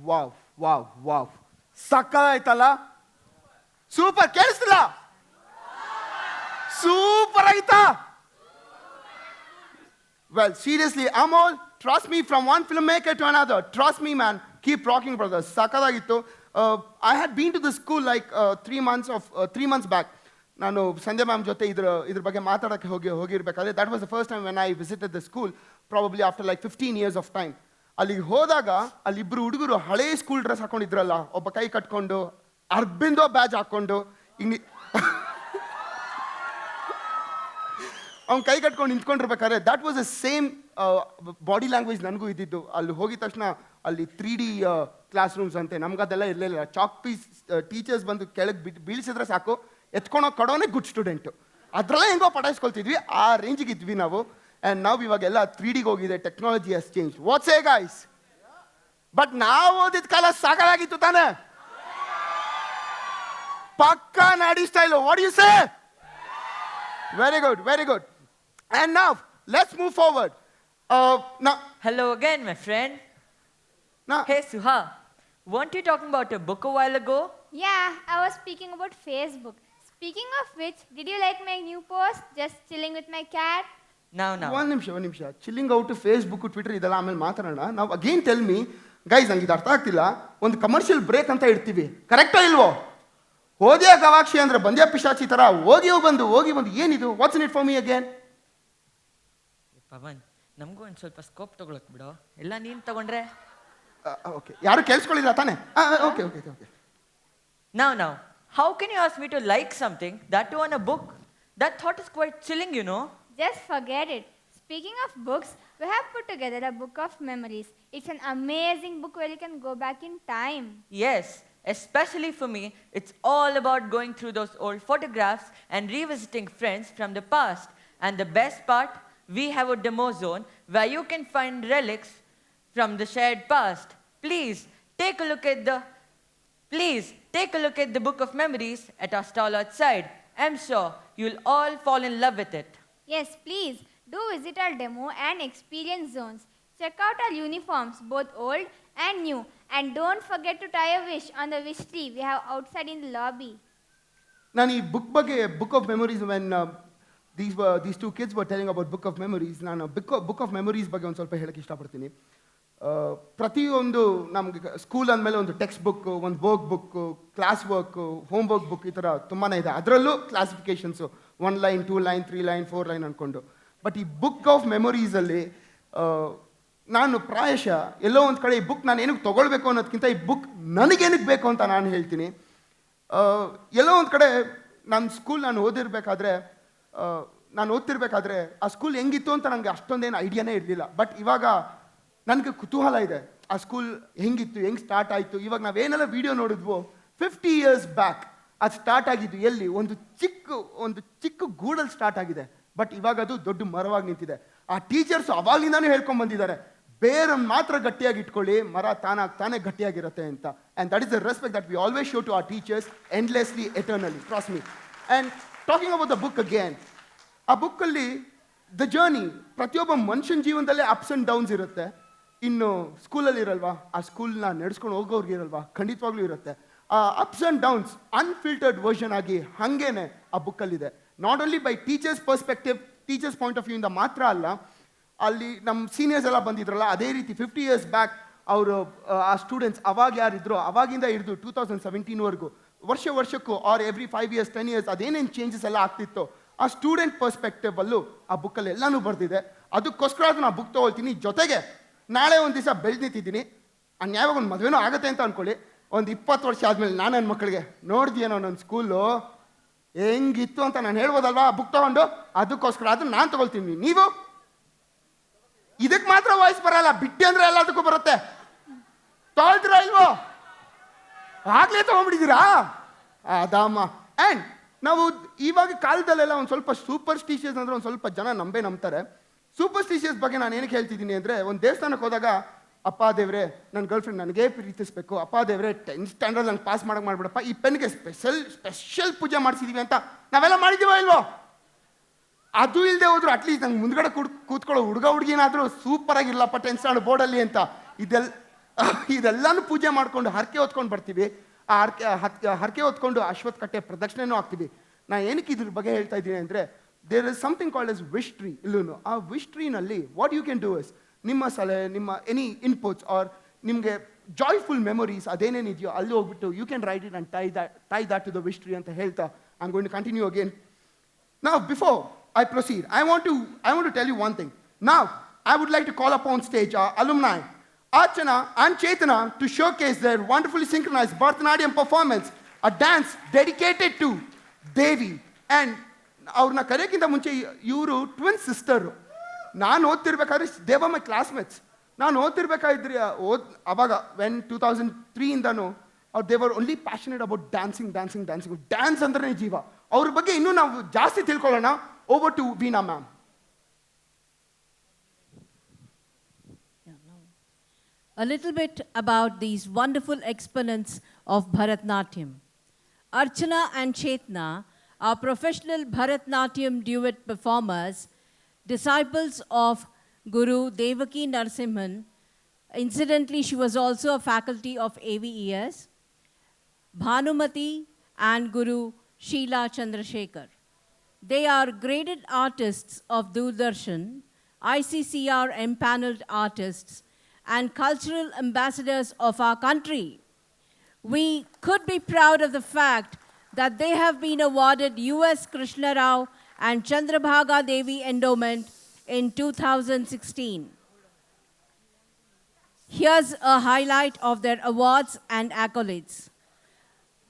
Wow wow wow ಸಕ್ಕತ್ತಾಯ್ತಲ್ಲ super ಕೇಳಿಸ್ತಿಲ್ಲ super ಆಯ್ತಾ Well, seriously, Amol, trust me, from one filmmaker to another, trust me, man, keep rocking, brothers. Sakadagitu. I had been to the school like 3 months back. ನಾನು ಸಂಧ್ಯಾ ma'am ಜೊತೆ ಇದ್ರ ಬಗ್ಗೆ ಮಾತಾಡೋಕ್ಕೆ ಹೋಗಿರ್ಬೇಕಾದ್ರೆ that was the first time when I visited the school, probably after like 15 years of time. ಅಲ್ಲಿಗೆ ಹೋದಾಗ ಅಲ್ಲಿಬ್ಬರು ಹುಡುಗರು ಹಳೇ school dress ಹಾಕೊಂಡಿದ್ರಲ್ಲ, ಒಬ್ಬ ಕೈ ಕಟ್ಕೊಂಡು ಅರ್ಬಿಂದೋ ಬ್ಯಾಜ್ ಹಾಕ್ಕೊಂಡು ಹಿಂಗೆ ಅವ್ನು ಕೈ ಕಟ್ಕೊಂಡು ನಿಂತ್ಕೊಂಡಿರ್ಬೇಕಾದ್ರೆ that was the same body language ನನಗೂ ಇದ್ದಿದ್ದು. ಅಲ್ಲಿ ಹೋಗಿದ ತಕ್ಷಣ ಅಲ್ಲಿ 3D ಕ್ಲಾಸ್ ರೂಮ್ಸ್ ಅಂತೆ, ನಮ್ಗದೆಲ್ಲ ಇರಲಿಲ್ಲ. ಚಾಕ್ ಪೀಸ್ ಟೀಚರ್ಸ್ ಬಂದು ಕೆಳಗೆ ಬೀಳಿಸಿದ್ರೆ ಸಾಕು, ಎತ್ಕೊಂಡೋಗಿ ಕೊಡೋನೇ ಗುಡ್ ಸ್ಟೂಡೆಂಟು. ಅದರಲ್ಲೇ ಹೆಂಗೋ ಪಟಾಯಿಸ್ಕೊಳ್ತಿದ್ವಿ, ಆ ರೇಂಜಿಗೆ ಇದ್ವಿ ನಾವು. ಆ್ಯಂಡ್ ನಾವು ಇವಾಗೆಲ್ಲ 3Dಗೆ ಹೋಗಿದೆ, technology has change. What's up guys? But ನಾವು ಓದಿದ ಕಾಲ ಸಾಕಾಗಿತ್ತು ತಾನೆ? ಪಕ್ಕಾ ನಾಡಿ style. What you say? Very good, very good. And ನಾವ್ let's move forward. Hello again, my friend. Hey, Suha. Weren't you talking about a book a while ago? Yeah, I was speaking about Facebook. Speaking of which, did you like my new post? Just chilling with my cat? Now. ಒಂದು ನಿಮಿಷ. Chilling out, Facebook, Twitter ಇದೆಲ್ಲ ಆಮೇಲೆ ಮಾತಾಡೋಣ. ನಾವು again tell me guys, ನಂಗೆ ಇದು ಅರ್ಥ ಆಗ್ತಿಲ್ಲ. ಒಂದು ಕಮರ್ಷಿಯಲ್ ಬ್ರೇಕ್ ಅಂತ ಇಡ್ತೀವಿ, ಕರೆಕ್ಟೋ ಇಲ್ವೋ? ಹೋದ್ಯಾ ಗವಾಕ್ಷಿ ಅಂದ್ರೆ ಬಂದ್ಯಾ ಪಿಶಾಚಿ ಥರ ಹೋಗಿ ಬಂದು ಏನಿದು? What's in it for me again? Pavan, ನಮಗೂ ಒಂದು ಸ್ವಲ್ಪ ಸ್ಕೋಪ್ ತಗೊಳಕ್ ಬಿಡೋ. ಎಲ್ಲ ನೀನು ತಗೊಂಡ್ರೆ ಓಕೆ. ಯಾರು ಕೇಳಿಸ್ಕೊಳ್ಳಿಲ್ಲ ತಾನೆ? Okay. Now. How can you ask me to like something, that too on a book? That thought is quite chilling, you know. Just forget it. Speaking of books, we have put together a book of memories. It's an amazing book where you can go back in time. Yes, especially for me, it's all about going through those old photographs and revisiting friends from the past. And the best part, we have a demo zone where you can find relics from the shared past. Please take a look at the book of memories at our stall outside. I'm sure you'll all fall in love with it. Yes, please do visit our demo and experience zones. Check out our uniforms, both old and new. And don't forget to tie a wish on the wish tree we have outside in the lobby. ನಾನು ಈ book of memories, when these two kids were telling about book of memories, ನಾನು book of memories ಬಗ್ಗೆ ಒಂದು ಸ್ವಲ್ಪ ಹೇಳಕ್ಕೆ ಇಷ್ಟಪಡ್ತೀನಿ. ಪ್ರತಿಯೊಂದು ನಮಗೆ ಸ್ಕೂಲ್ ಅಂದಮೇಲೆ ಒಂದು ಟೆಕ್ಸ್ಟ್ ಬುಕ್, ಒಂದು work book, class work, home work book, ಈ ಥರ ತುಂಬಾ ಇದೆ. ಅದರಲ್ಲೂ ಕ್ಲಾಸಿಫಿಕೇಷನ್ಸು 1 ಲೈನ್, 2 ಲೈನ್, 3 ಲೈನ್, 4 ಲೈನ್ ಅಂದ್ಕೊಂಡು. ಬಟ್ ಈ ಬುಕ್ ಆಫ್ ಮೆಮೊರೀಸಲ್ಲಿ ನಾನು ಪ್ರಾಯಶಃ ಎಲ್ಲೋ ಒಂದು ಕಡೆ ಈ ಬುಕ್ ನಾನು ಏನಕ್ಕೆ ತೊಗೊಳ್ಬೇಕು ಅನ್ನೋದಕ್ಕಿಂತ ಈ ಬುಕ್ ನನಗೇನಕ್ಕೆ ಬೇಕು ಅಂತ ನಾನು ಹೇಳ್ತೀನಿ. ಎಲ್ಲೋ ಒಂದು ಕಡೆ ನಾನು ಓದ್ತಿರ್ಬೇಕಾದ್ರೆ ಆ ಸ್ಕೂಲ್ ಹೆಂಗಿತ್ತು ಅಂತ ನನಗೆ ಅಷ್ಟೊಂದೇನು ಐಡಿಯಾನೇ ಇರಲಿಲ್ಲ. ಬಟ್ ಇವಾಗ ನನಗೆ ಕುತೂಹಲ ಇದೆ, ಆ ಸ್ಕೂಲ್ ಹೆಂಗಿತ್ತು, ಹೆಂಗೆ ಸ್ಟಾರ್ಟ್ ಆಯಿತು. ಇವಾಗ ನಾವೇನೆಲ್ಲ ವಿಡಿಯೋ ನೋಡಿದ್ವೋ 50 years ಬ್ಯಾಕ್ ಅದು ಸ್ಟಾರ್ಟ್ ಆಗಿದ್ದು ಎಲ್ಲಿ? ಒಂದು ಚಿಕ್ಕ ಗೂಡಲ್ಲಿ ಸ್ಟಾರ್ಟ್ ಆಗಿದೆ. ಬಟ್ ಇವಾಗ ಅದು ದೊಡ್ಡ ಮರವಾಗಿ ನಿಂತಿದೆ. ಆ ಟೀಚರ್ಸ್ ಅವಾಗಿಂದಾನು ಹೇಳ್ಕೊಂಡು ಬಂದಿದ್ದಾರೆ, ಬೇರನ್ನು ಮಾತ್ರ ಗಟ್ಟಿಯಾಗಿ ಇಟ್ಕೊಳ್ಳಿ, ಮರ ತಾನೇ ಗಟ್ಟಿಯಾಗಿರುತ್ತೆ ಅಂತ. And that is the respect that we always show to our teachers endlessly, eternally, trust me. And talking about the book again, ಆ ಬುಕ್ಕಲ್ಲಿ ದ ಜರ್ನಿ, ಪ್ರತಿಯೊಬ್ಬ ಮನುಷ್ಯನ ಜೀವನದಲ್ಲೇ ಅಪ್ಸ್ ಆ್ಯಂಡ್ ಡೌನ್ಸ್ ಇರುತ್ತೆ. ಇನ್ನು ಸ್ಕೂಲಲ್ಲಿ ಇರಲ್ವಾ, ಆ ಸ್ಕೂಲ್ನ ನಡೆಸ್ಕೊಂಡು ಹೋಗೋರ್ಗೆ ಇರಲ್ವಾ, ಖಂಡಿತವಾಗ್ಲೂ ಇರುತ್ತೆ. ಆ ups and downs unfiltered version ಆಗಿ ಹಾಗೇನೆ ಆ ಬುಕ್ಕಲ್ಲಿದೆ. Not only by teachers perspective, teachers point of ವ್ಯೂಯಿಂದ ಮಾತ್ರ ಅಲ್ಲ, ಅಲ್ಲಿ ನಮ್ಮ ಸೀನಿಯರ್ಸ್ ಎಲ್ಲ ಬಂದಿದ್ರಲ್ಲ, ಅದೇ ರೀತಿ 50 years ಬ್ಯಾಕ್ ಅವರು ಆ ಸ್ಟೂಡೆಂಟ್ಸ್ ಅವಾಗ ಯಾರಿದ್ರು, ಅವಾಗಿಂದ ಹಿಡಿದು 2017ವರೆಗೂ ವರ್ಷಕ್ಕೂ ಆರ್ ಎವ್ರಿ 5 years 10 years ಅದೇನೇನು ಚೇಂಜಸ್ ಎಲ್ಲ ಆಗ್ತಿತ್ತು, ಆ ಸ್ಟೂಡೆಂಟ್ ಪರ್ಸ್ಪೆಕ್ಟಿವ್ ಅಲ್ಲೂ ಆ ಬುಕ್ಕಲ್ಲಿ ಎಲ್ಲನೂ ಬರ್ದಿದೆ. ಅದಕ್ಕೋಸ್ಕರ ಅದನ್ನು ಆ ಬುಕ್ ತೊಗೊಳ್ತೀನಿ. ಜೊತೆಗೆ ನಾಳೆ ಒಂದು ದಿವಸ ಬೆಳೆದು ನಿಂತಿದ್ದೀನಿ, ಅನ್ಯಾಯವಾಗಿ ಒಂದು ಮದುವೆನೂ ಆಗುತ್ತೆ ಅಂತ ಅಂದ್ಕೊಳ್ಳಿ. ಒಂದು 20 ವರ್ಷ ಆದಮೇಲೆ ನಾನು ನನ್ನ ಮಕ್ಕಳಿಗೆ ನೋಡಿದ್ಯೇನೋ ನನ್ನ ಸ್ಕೂಲು ಹೆಂಗಿತ್ತು ಅಂತ ನಾನು ಹೇಳ್ಬೋದಲ್ವಾ ಬುಕ್ ತೊಗೊಂಡು. ಅದಕ್ಕೋಸ್ಕರ ಅದನ್ನು ನಾನು ತೊಗೊಳ್ತೀನಿ. ನೀವು ಇದಕ್ಕೆ ಮಾತ್ರ ವಾಯ್ಸ್ ಬರಲ್ಲ, ಬಿಟ್ಟು ಅಂದರೆ ಎಲ್ಲದಕ್ಕೂ ಬರುತ್ತೆ. ತೊಗೊಳ್ತೀರಾ ಇಲ್ವೋ? ಆಗಲೇ ತೊಗೊಂಡ್ಬಿಟ್ಟಿದ್ದೀರಾ ಅದಾಮ. ಆ್ಯಂಡ್ ನಾವು ಇವಾಗ ಕಾಲದಲ್ಲೆಲ್ಲ ಒಂದು ಸ್ವಲ್ಪ ಸೂಪರ್ಸ್ಟಿಷಿಯಸ್ ಅಂದರೆ ಒಂದು ಸ್ವಲ್ಪ ಜನ ನಂಬ್ತಾರೆ. ಸೂಪರ್ಸ್ಟಿಷಿಯಸ್ ಬಗ್ಗೆ ನಾನು ಏನಕ್ಕೆ ಹೇಳ್ತಿದ್ದೀನಿ ಅಂದರೆ, ಒಂದು ದೇವಸ್ಥಾನಕ್ಕೆ ಹೋದಾಗ ಅಪ್ಪ ದೇವ್ರೆ ನನ್ನ ಗರ್ಲ್ಫ್ರೆಂಡ್ ನನಗೇ ಪ್ರೀತಿಸಬೇಕು, ಅಪ್ಪ ದೇವ್ರೆ 10th standard ನಂಗೆ ಪಾಸ್ ಮಾಡಿಬಿಡಪ್ಪ, ಈ ಪೆನ್ಗೆ ಸ್ಪೆಷಲ್ ಪೂಜೆ ಮಾಡಿಸಿದೀವಿ ಅಂತ ನಾವೆಲ್ಲ ಮಾಡಿದ್ದೀವೋ ಇಲ್ವೋ? ಅದು ಇಲ್ಲದೆ ಹೋದ್ರು ಅಟ್ಲೀಸ್ಟ್ ನಂಗೆ ಮುಂದ್ಗಡೆ ಕೂತ್ಕೊಳ್ಳೋ ಹುಡುಗಿನಾದರೂ ಸೂಪರಾಗಿರ್ಲಪ್ಪ 10th standard ಬೋರ್ಡಲ್ಲಿ ಅಂತ ಇದೆಲ್ಲನೂ ಪೂಜೆ ಮಾಡಿಕೊಂಡು ಹರಕೆ ಹೊತ್ಕೊಂಡು ಬರ್ತೀವಿ. ಆ ಹರಕೆ ಹೊತ್ಕೊಂಡು ಅಶ್ವತ್ಥ ಕಟ್ಟೆ ಪ್ರದಕ್ಷಿಣೆನೂ ಆಗ್ತೀವಿ. ನಾನು ಏನಕ್ಕೆ ಇದ್ರ ಬಗ್ಗೆ ಹೇಳ್ತಾ ಇದ್ದೀನಿ ಅಂದರೆ, there is something called as wish tree. ಇಲ್ಲೂ ಆ ವಿಶ್ ಟ್ರೀನಲ್ಲಿ what you can do is, ನಿಮ್ಮ ಸಲಹೆ, ನಿಮ್ಮ ಎನಿ ಇನ್ಪುಟ್ಸ್ ಆರ್ ನಿಮಗೆ ಜಾಯ್ಫುಲ್ ಮೆಮೊರೀಸ್ ಅದೇನೇನಿದೆಯೋ ಅಲ್ಲಿ ಹೋಗ್ಬಿಟ್ಟು you can write it and tie that to the wish tree ಅಂತ ಹೇಳ್ತಾ I am going to continue again. Now, before I proceed, I want to tell you one thing. Now, I would like to call upon stage our alumni, Archana and Chetana, to showcase their wonderfully synchronized Bharatanatyam performance, a dance dedicated to Devi. And ಅವ್ರನ್ನ ಕರೆಯೋಕ್ಕಿಂತ ಮುಂಚೆ ಇವರು twin sister. ನಾನು ಓದ್ತಿರ್ಬೇಕಾದ್ರೆ they were my classmates. ನಾನು ಓದ್ತಿರ್ಬೇಕಾದ್ರೆ ಅವಾಗ when 2003ಇಂದನೂ ಅವ್ರು they were only passionate about dancing. Dance ಅಂದ್ರೆ ಜೀವ. ಅವ್ರ ಬಗ್ಗೆ ಇನ್ನೂ ನಾವು ಜಾಸ್ತಿ ತಿಳ್ಕೊಳ್ಳೋಣ. Over to Veena ma'am. a little bit about these wonderful exponents of Bharatnatyam. Archana and Chetna are professional Bharatnatyam duet performers, disciples of Guru Devaki Narasimhan. Incidentally, she was also a faculty of AVES, Bhanumati and Guru Sheila Chandrasekhar. They are graded artists of Doordarshan, ICCR empaneled artists, and cultural ambassadors of our country. We could be proud of the fact that they have been awarded U.S. Krishna Rao and Chandrabhaga Devi Endowment in 2016. Here's a highlight of their awards and accolades.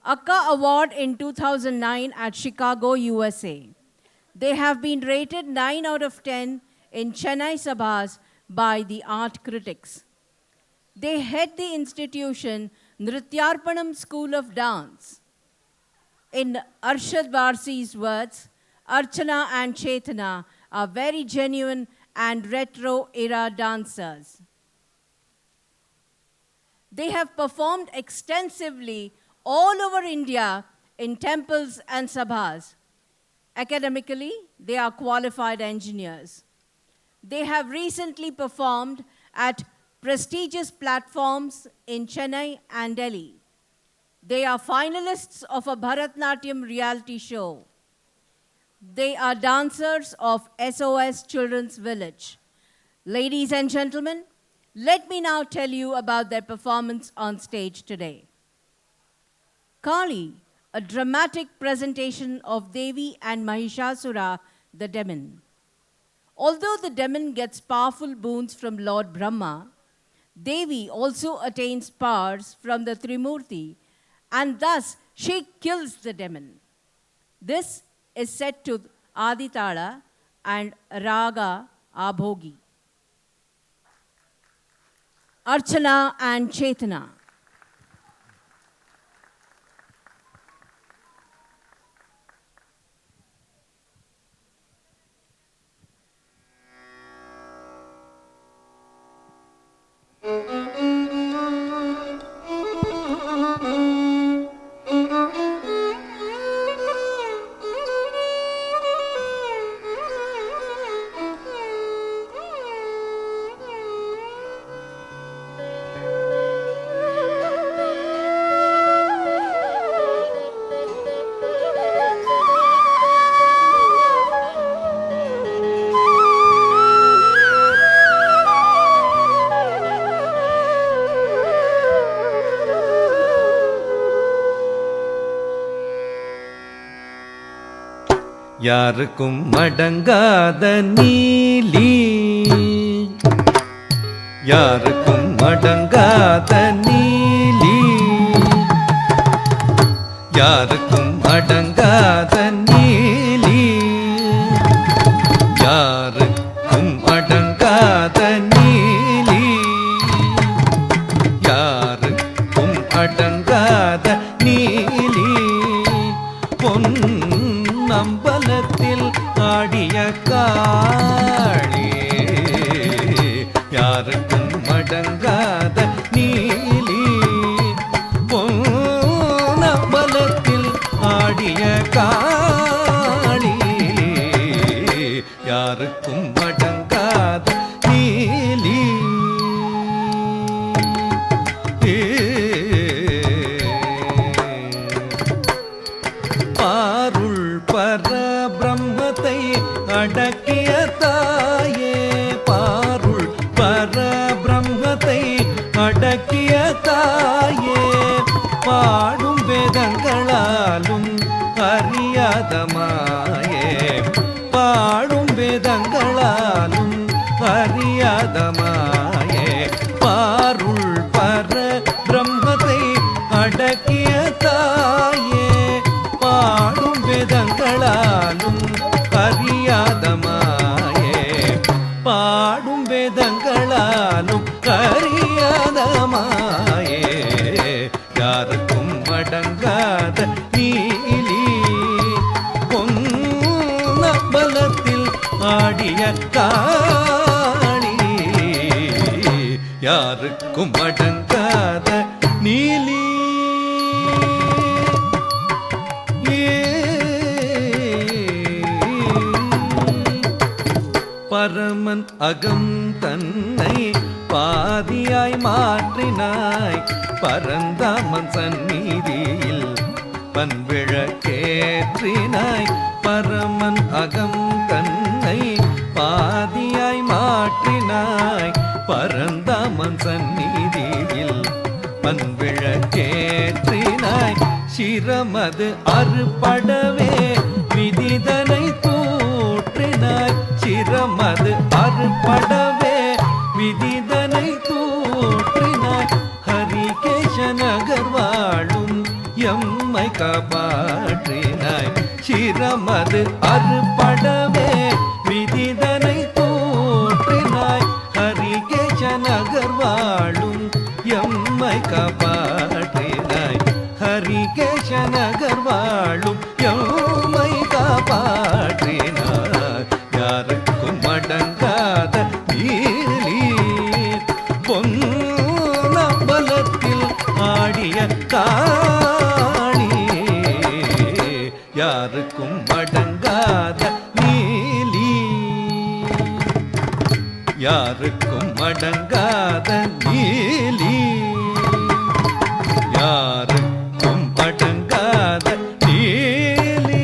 Akka Award in 2009 at Chicago, USA. They have been rated 9 out of 10 in Chennai Sabhas by the art critics. They head the institution Nrityarpanam School of Dance. In Arshad Varsi's words, Archana and Chetna are very genuine and retro era dancers. They have performed extensively all over India in temples and sabhas. Academically, they are qualified engineers. They have recently performed at prestigious platforms in Chennai and Delhi. They are finalists of a Bharatnatyam reality show. They are dancers of SOS Children's Village. Ladies and gentlemen, let me now tell you about their performance on stage today. Kali, a dramatic presentation of Devi and Mahishasura, the demon. Although the demon gets powerful boons from Lord Brahma, Devi also attains powers from the Trimurti, and thus she kills the demon. This is set to Aditala and Raga Abhogi. Archana and Chetna. யாருக்கும் அடங்காத நீலி, யாருக்கும் அடங்காத நீலி, யாருக்கும் அடங்காத நீலி, யாருக்கும் அடங்காத நீலி, யாருக்கும் அடங்காத நீலி, பொன்னம்பலத்தில் ஆடிய காளி, யாருக்கும் அடங்காத நீலி, பொன்னம்பலத்தில் ஆடிய காளி, யாருக்கும் அடங்காத நீலி. பாருள் பரபிரம்மத்தை அடக்கிய தாயே, பாருள் பரபிரம்மத்தை அடக்கிய தாயே, பாடும் வேதங்களாலும் அறியாத மாயே, பாடும் வேதங்களாலும் அறியாத மாயே, பாருள் பரபிரம்மத்தை அடக்கிய தாயே, பாடும் வேதங்களாலும் அறியாத மாயே, பாடும் வேதங்களாலும் அறியாத மாயே, யாருக்கும் அடங்காத நீலி, பொன்னம்பலத்தில் ஆடிய காளி, யாருக்கும் யாருக்கும் அடங்காத நீலி. பரமன் அகம் தன்னை பாதியாய் மாற்றினாய், பரந்தாமன் சந்நிதியில் பன்விளக்கேற்றினாய். பரமன் அகம் தன்னை பாதியாய் மாற்றினாய், பரந்தாமன் சந்நிதியில் பன்விளக்கேற்றினாய். சிரமது அறுபடவே விதிதனை தூற்றினாய், சிரமது அறுபடவே விதிதனை தூற்றினாய். ஹரிகேஷ நகர் வாழும் எம்மை காப்பாற்றினாய், சிரமது அறுபடவே விதிதனை தூற்றினாய். ஹரிகேஷ நகர் வாழும் எம்மை காப்பாற்றினாய், ஹரிகேஷ நகர் வாழும் எம்மை காப்பாற்றினாய். யாருக்கும் அடங்காத நீலி, பொன்னம்பலத்தில் ஆடிய காணி. யாருக்கும் அடங்காத நீலி, யாருக்கும் அடங்காத நீலி, யாருக்கும் அடங்காத நீலி.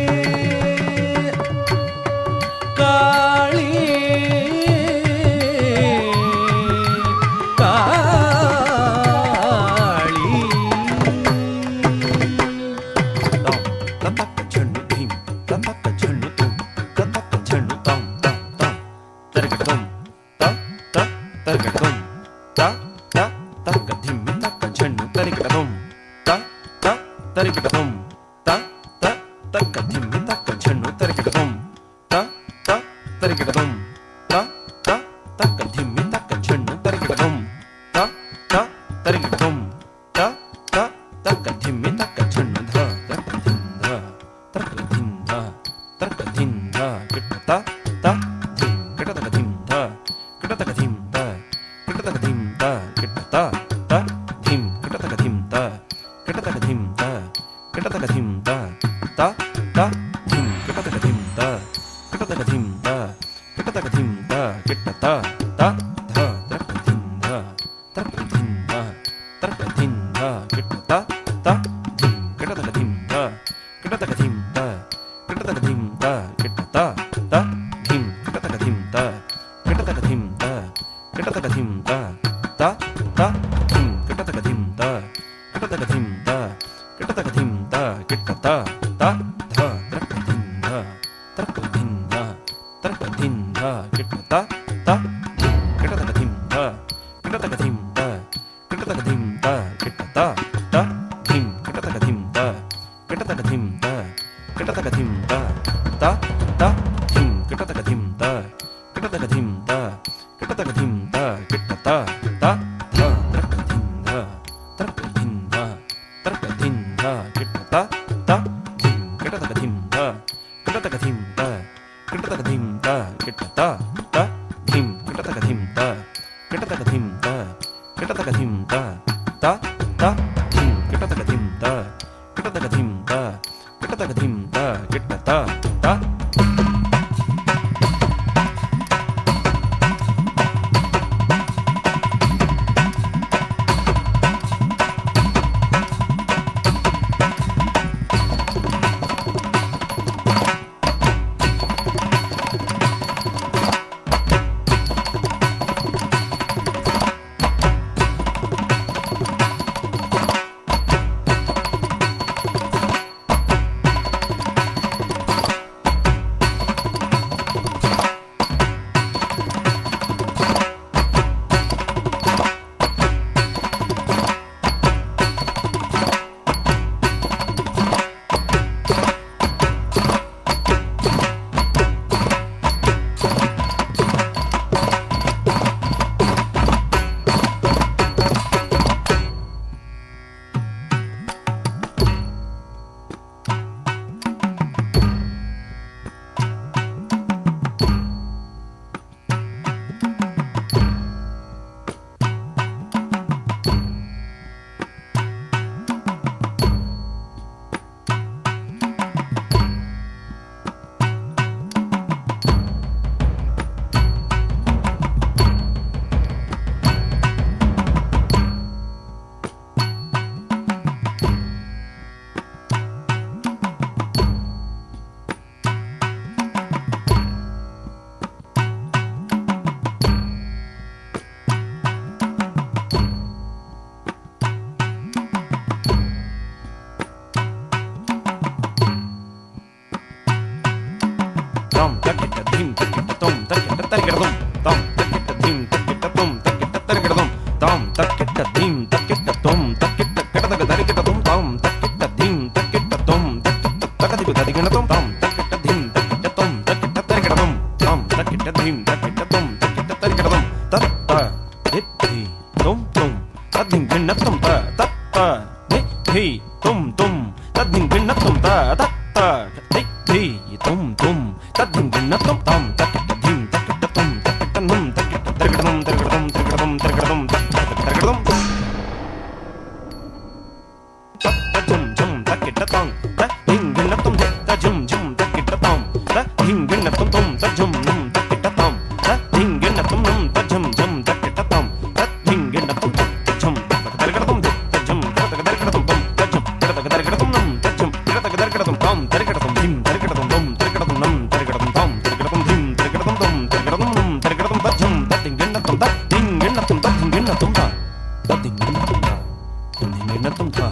காளி காளி தத்தக்க சண்ணு தீம் தத்தக்க சண்ணு தூம் தத்தக்க சண்ணு தாம் தாம் தாம் தரகடம் த த தரகடம் த த தக்க தீம் தக்க சண்ணு தரகடம் த த தரகடம் த த தக்க தீம் தக்க சண்ணு தரகடம் த த தரகடம் த த தக்க தீம் தக்க சண்ணு தரகடம் த த தரகடம் த த தக்க தீம் தக்க சண்ணு த தக்க தீம் த தக்க தீம் த தக்க தீம் த கிட்ட த த தீம் கிட்ட தக்க தீம் த கிட்ட தக்க தீம் த கிட்ட தக்க தீம் த கிட்ட த த தீம் கிட்ட தக்க தீம் த கிட்ட தக்க தீம் த கிட்ட தக்க theme the the the theme கிட்ட தக்க தீம் த கிட்ட தக்க தீம் த கிட்ட தக்க தீம் த கிட்ட த த த தக்க தீம் த தக்க தீம் த தக்க தீம் த கிட்ட த த தீம் கிட்ட தக்க தீம் த கிட்ட தக்க தீம் த கிட்ட தக்க தீம் த கிட்ட த த தீம் கிட்ட தக்க தீம் த கிட்ட தக்க தீம் த கிட்ட தக்க theme the the the theme கிட்ட தக்க தீம் த கிட்ட தக்க தீம் த கிட்ட தக்க தீம் த கிட்ட த த த தக்க தீம் த தக்க தீம் த தக்க தீம் த கிட்ட த த தீம் கிட்ட தக்க தீம் த கிட்ட தக்க தீம் த கிட்ட தக்க தீம் த கிட்ட த த தீம் கிட்ட தக்க தீம் த கிட்ட தக்க தீம் த கிட்ட தக்க theme the the the theme கிட்ட தக்க தீம் த கிட்ட தக்க தீம் த கிட்ட தக்க தீம் த கிட்ட த த த தக்க தீம் த தக்க தீம் த தக்க தீம் த கிட்ட த த தீம் கிட்ட தக்க தீம் த கிட்ட தக்க தீம் த கிட்ட தக்க தீம் த கிட்ட த த தீம் கிட்ட தக்க தீம் த கிட்ட தக்க தீம் த கிட்ட தக்க theme the the the theme கிட்ட தக்க தீம் த கிட்ட தக்க தீம் த கிட்ட தக்க தீம் த கிட்ட த த ಧೀಂ ತಕ್ಕಿಟ್ಟ ತೊಂ ತಕ್ಕಿಟ್ಟ ಕಡದಗ ದರಿಕಿಟ ತೊಂ ತಾಂ ತಕ್ಕಿಟ್ಟ ಧೀಂ ತಕ್ಕಿಟ್ಟ ತೊಂ ತಕ್ಕಿಟ್ಟ ತಕದಿಗು ದರಿಗಿಣ ತೊಂ ತಾಂ ತಕ್ಕಿಟ್ಟ ಧೀಂ ತಕ್ಕಿಟ್ಟ ತೊಂ ತಕ್ಕಿಟ್ಟ ತರಿಕಿಟ ತೊಂ ತಾಂ ತಕ್ಕಿಟ್ಟ ಧೀಂ ತಕ್ಕಿಟ್ಟ ತೊಂ ತಕ್ಕಿಟ್ಟ ತರಿಕಿಟ ತೊಂ ತತ್ತ ದಿತ್ತಿ ತೊಂ ತೊಂ ತದ್ಧಿಂ ಗಿಣ್ಣ ತೊಂ ತತ್ತ ದಿತ್ತಿ ತೊಂ ತೊಂ ತದ್ಧಿಂ ಗಿಣ್ಣ ತೊಂ ತತ್ತ ದಿತ್ತಿ ತೊಂ ತೊಂ ತದ್ಧಿಂ ಗಿಣ್ಣ ತೊಂ ತಾಂ ತಕ್ಕಿಟ್ಟ ಧೀಂ ತಕ್ಕಿಟ್ಟ ತೊಂ ತಕ್ಕಿಟ್ಟ ನಂ ತಕ್ಕಿಟ್ಟ ತರಿಕಿಟ ತೊಂ ತರಿಕಿಟ ತೊಂ ತರಿಕಿಟ ತೊಂ ತರಿಕಿಟ ತೊಂ ತರಿಕಿಟ ತೊಂ ತತ್ತ ಜುಂ ಜುಂ ತಕ್ಕಿಟ್ಟ ತೊಂ ತದ್ಧಿಂ ಗಿಣ್ಣ ತೊಂ ತ ಜುಂ ಜುಂ ತಕ್ಕಿಟ್ಟ ತೊಂ ತದ್ಧಿಂ ಗಿಣ್ಣ ತೊಂ ತೊಂ ತ ಜುಂ ನಂ ತಕ್ಕಿಟ್ಟ ತೊಂ ತದ್ಧಿಂ ಗಿಣ್ಣ ತೊಂ ನಂ ತ ಜುಂ ಜುಂ ತಕ್ಕಿಟ್ಟ ತೊಂ ತದ್ಧಿಂ ಗಿಣ್ಣ ತೊಂ ತ ಜುಂ ತರಿಕಿಟ ತೊಂ ತ ಜುಂ ತರಿಕಿಟ ತೊಂ ತೊಂ ತ ಜುಂ ತರಿಕಿಟ ತೊಂ ನಂ ತ ಜುಂ ತರಿಕಿಟ ತೊಂ ತೊಂ ತರಿಕಿಟ ತೊಂ ಧಿಂ ತರಿಕಿಟ ತೊಂ ತೊಂ ತರಿಕಿಟ ತೊಂ ನಂ ತರಿಕಿಟ ತೊಂ ತೊಂ ತರಿಕಿಟ ತೊಂ ಧಿಂ ತರಿಕಿಟ ತೊಂ ತೊಂ ತರಿಕಿಟ ತೊಂ ನಂ ತರಿಕಿಟ ತೊಂ ತ ಜುಂ ತದ್ಧಿಂ ಗಿಣ್ಣ ತೊಂ ತದ್ಧಿಂ ಗಿಣ್ಣ ತೊಂ ತದ್ಧಿಂ ಗಿಣ್ಣ ತೊಂ ತ ತದ್ಧಿಂ ಗಿಣ್ಣ ತೊಂ ತ ತದ್ಧಿಂ ಗಿಣ್ಣ ತೊಂ ತ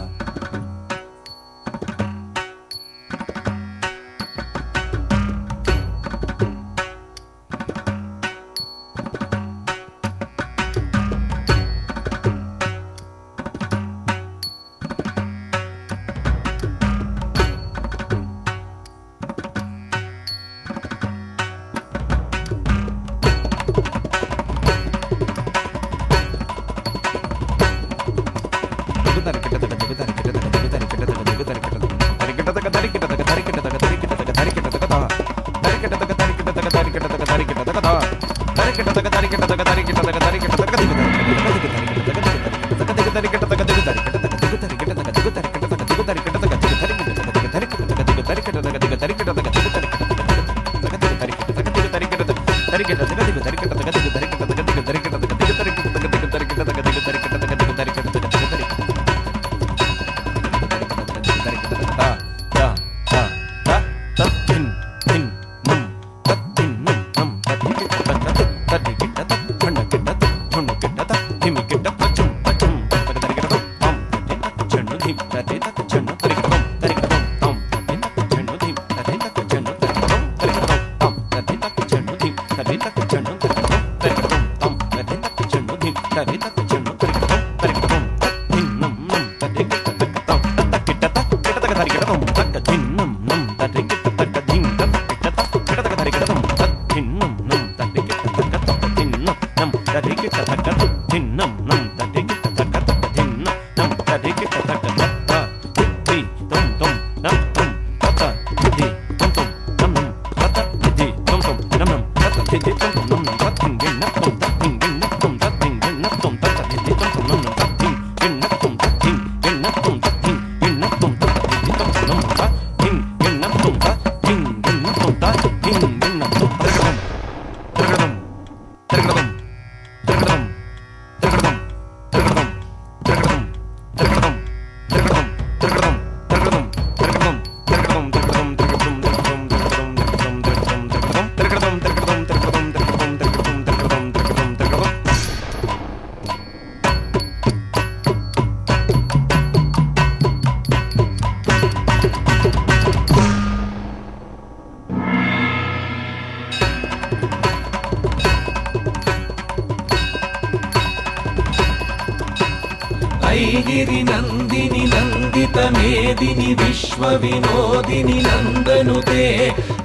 ऐगिरि नन्दिनि नन्दित मेदिनि विश्वविनोदिनि नन्दनुते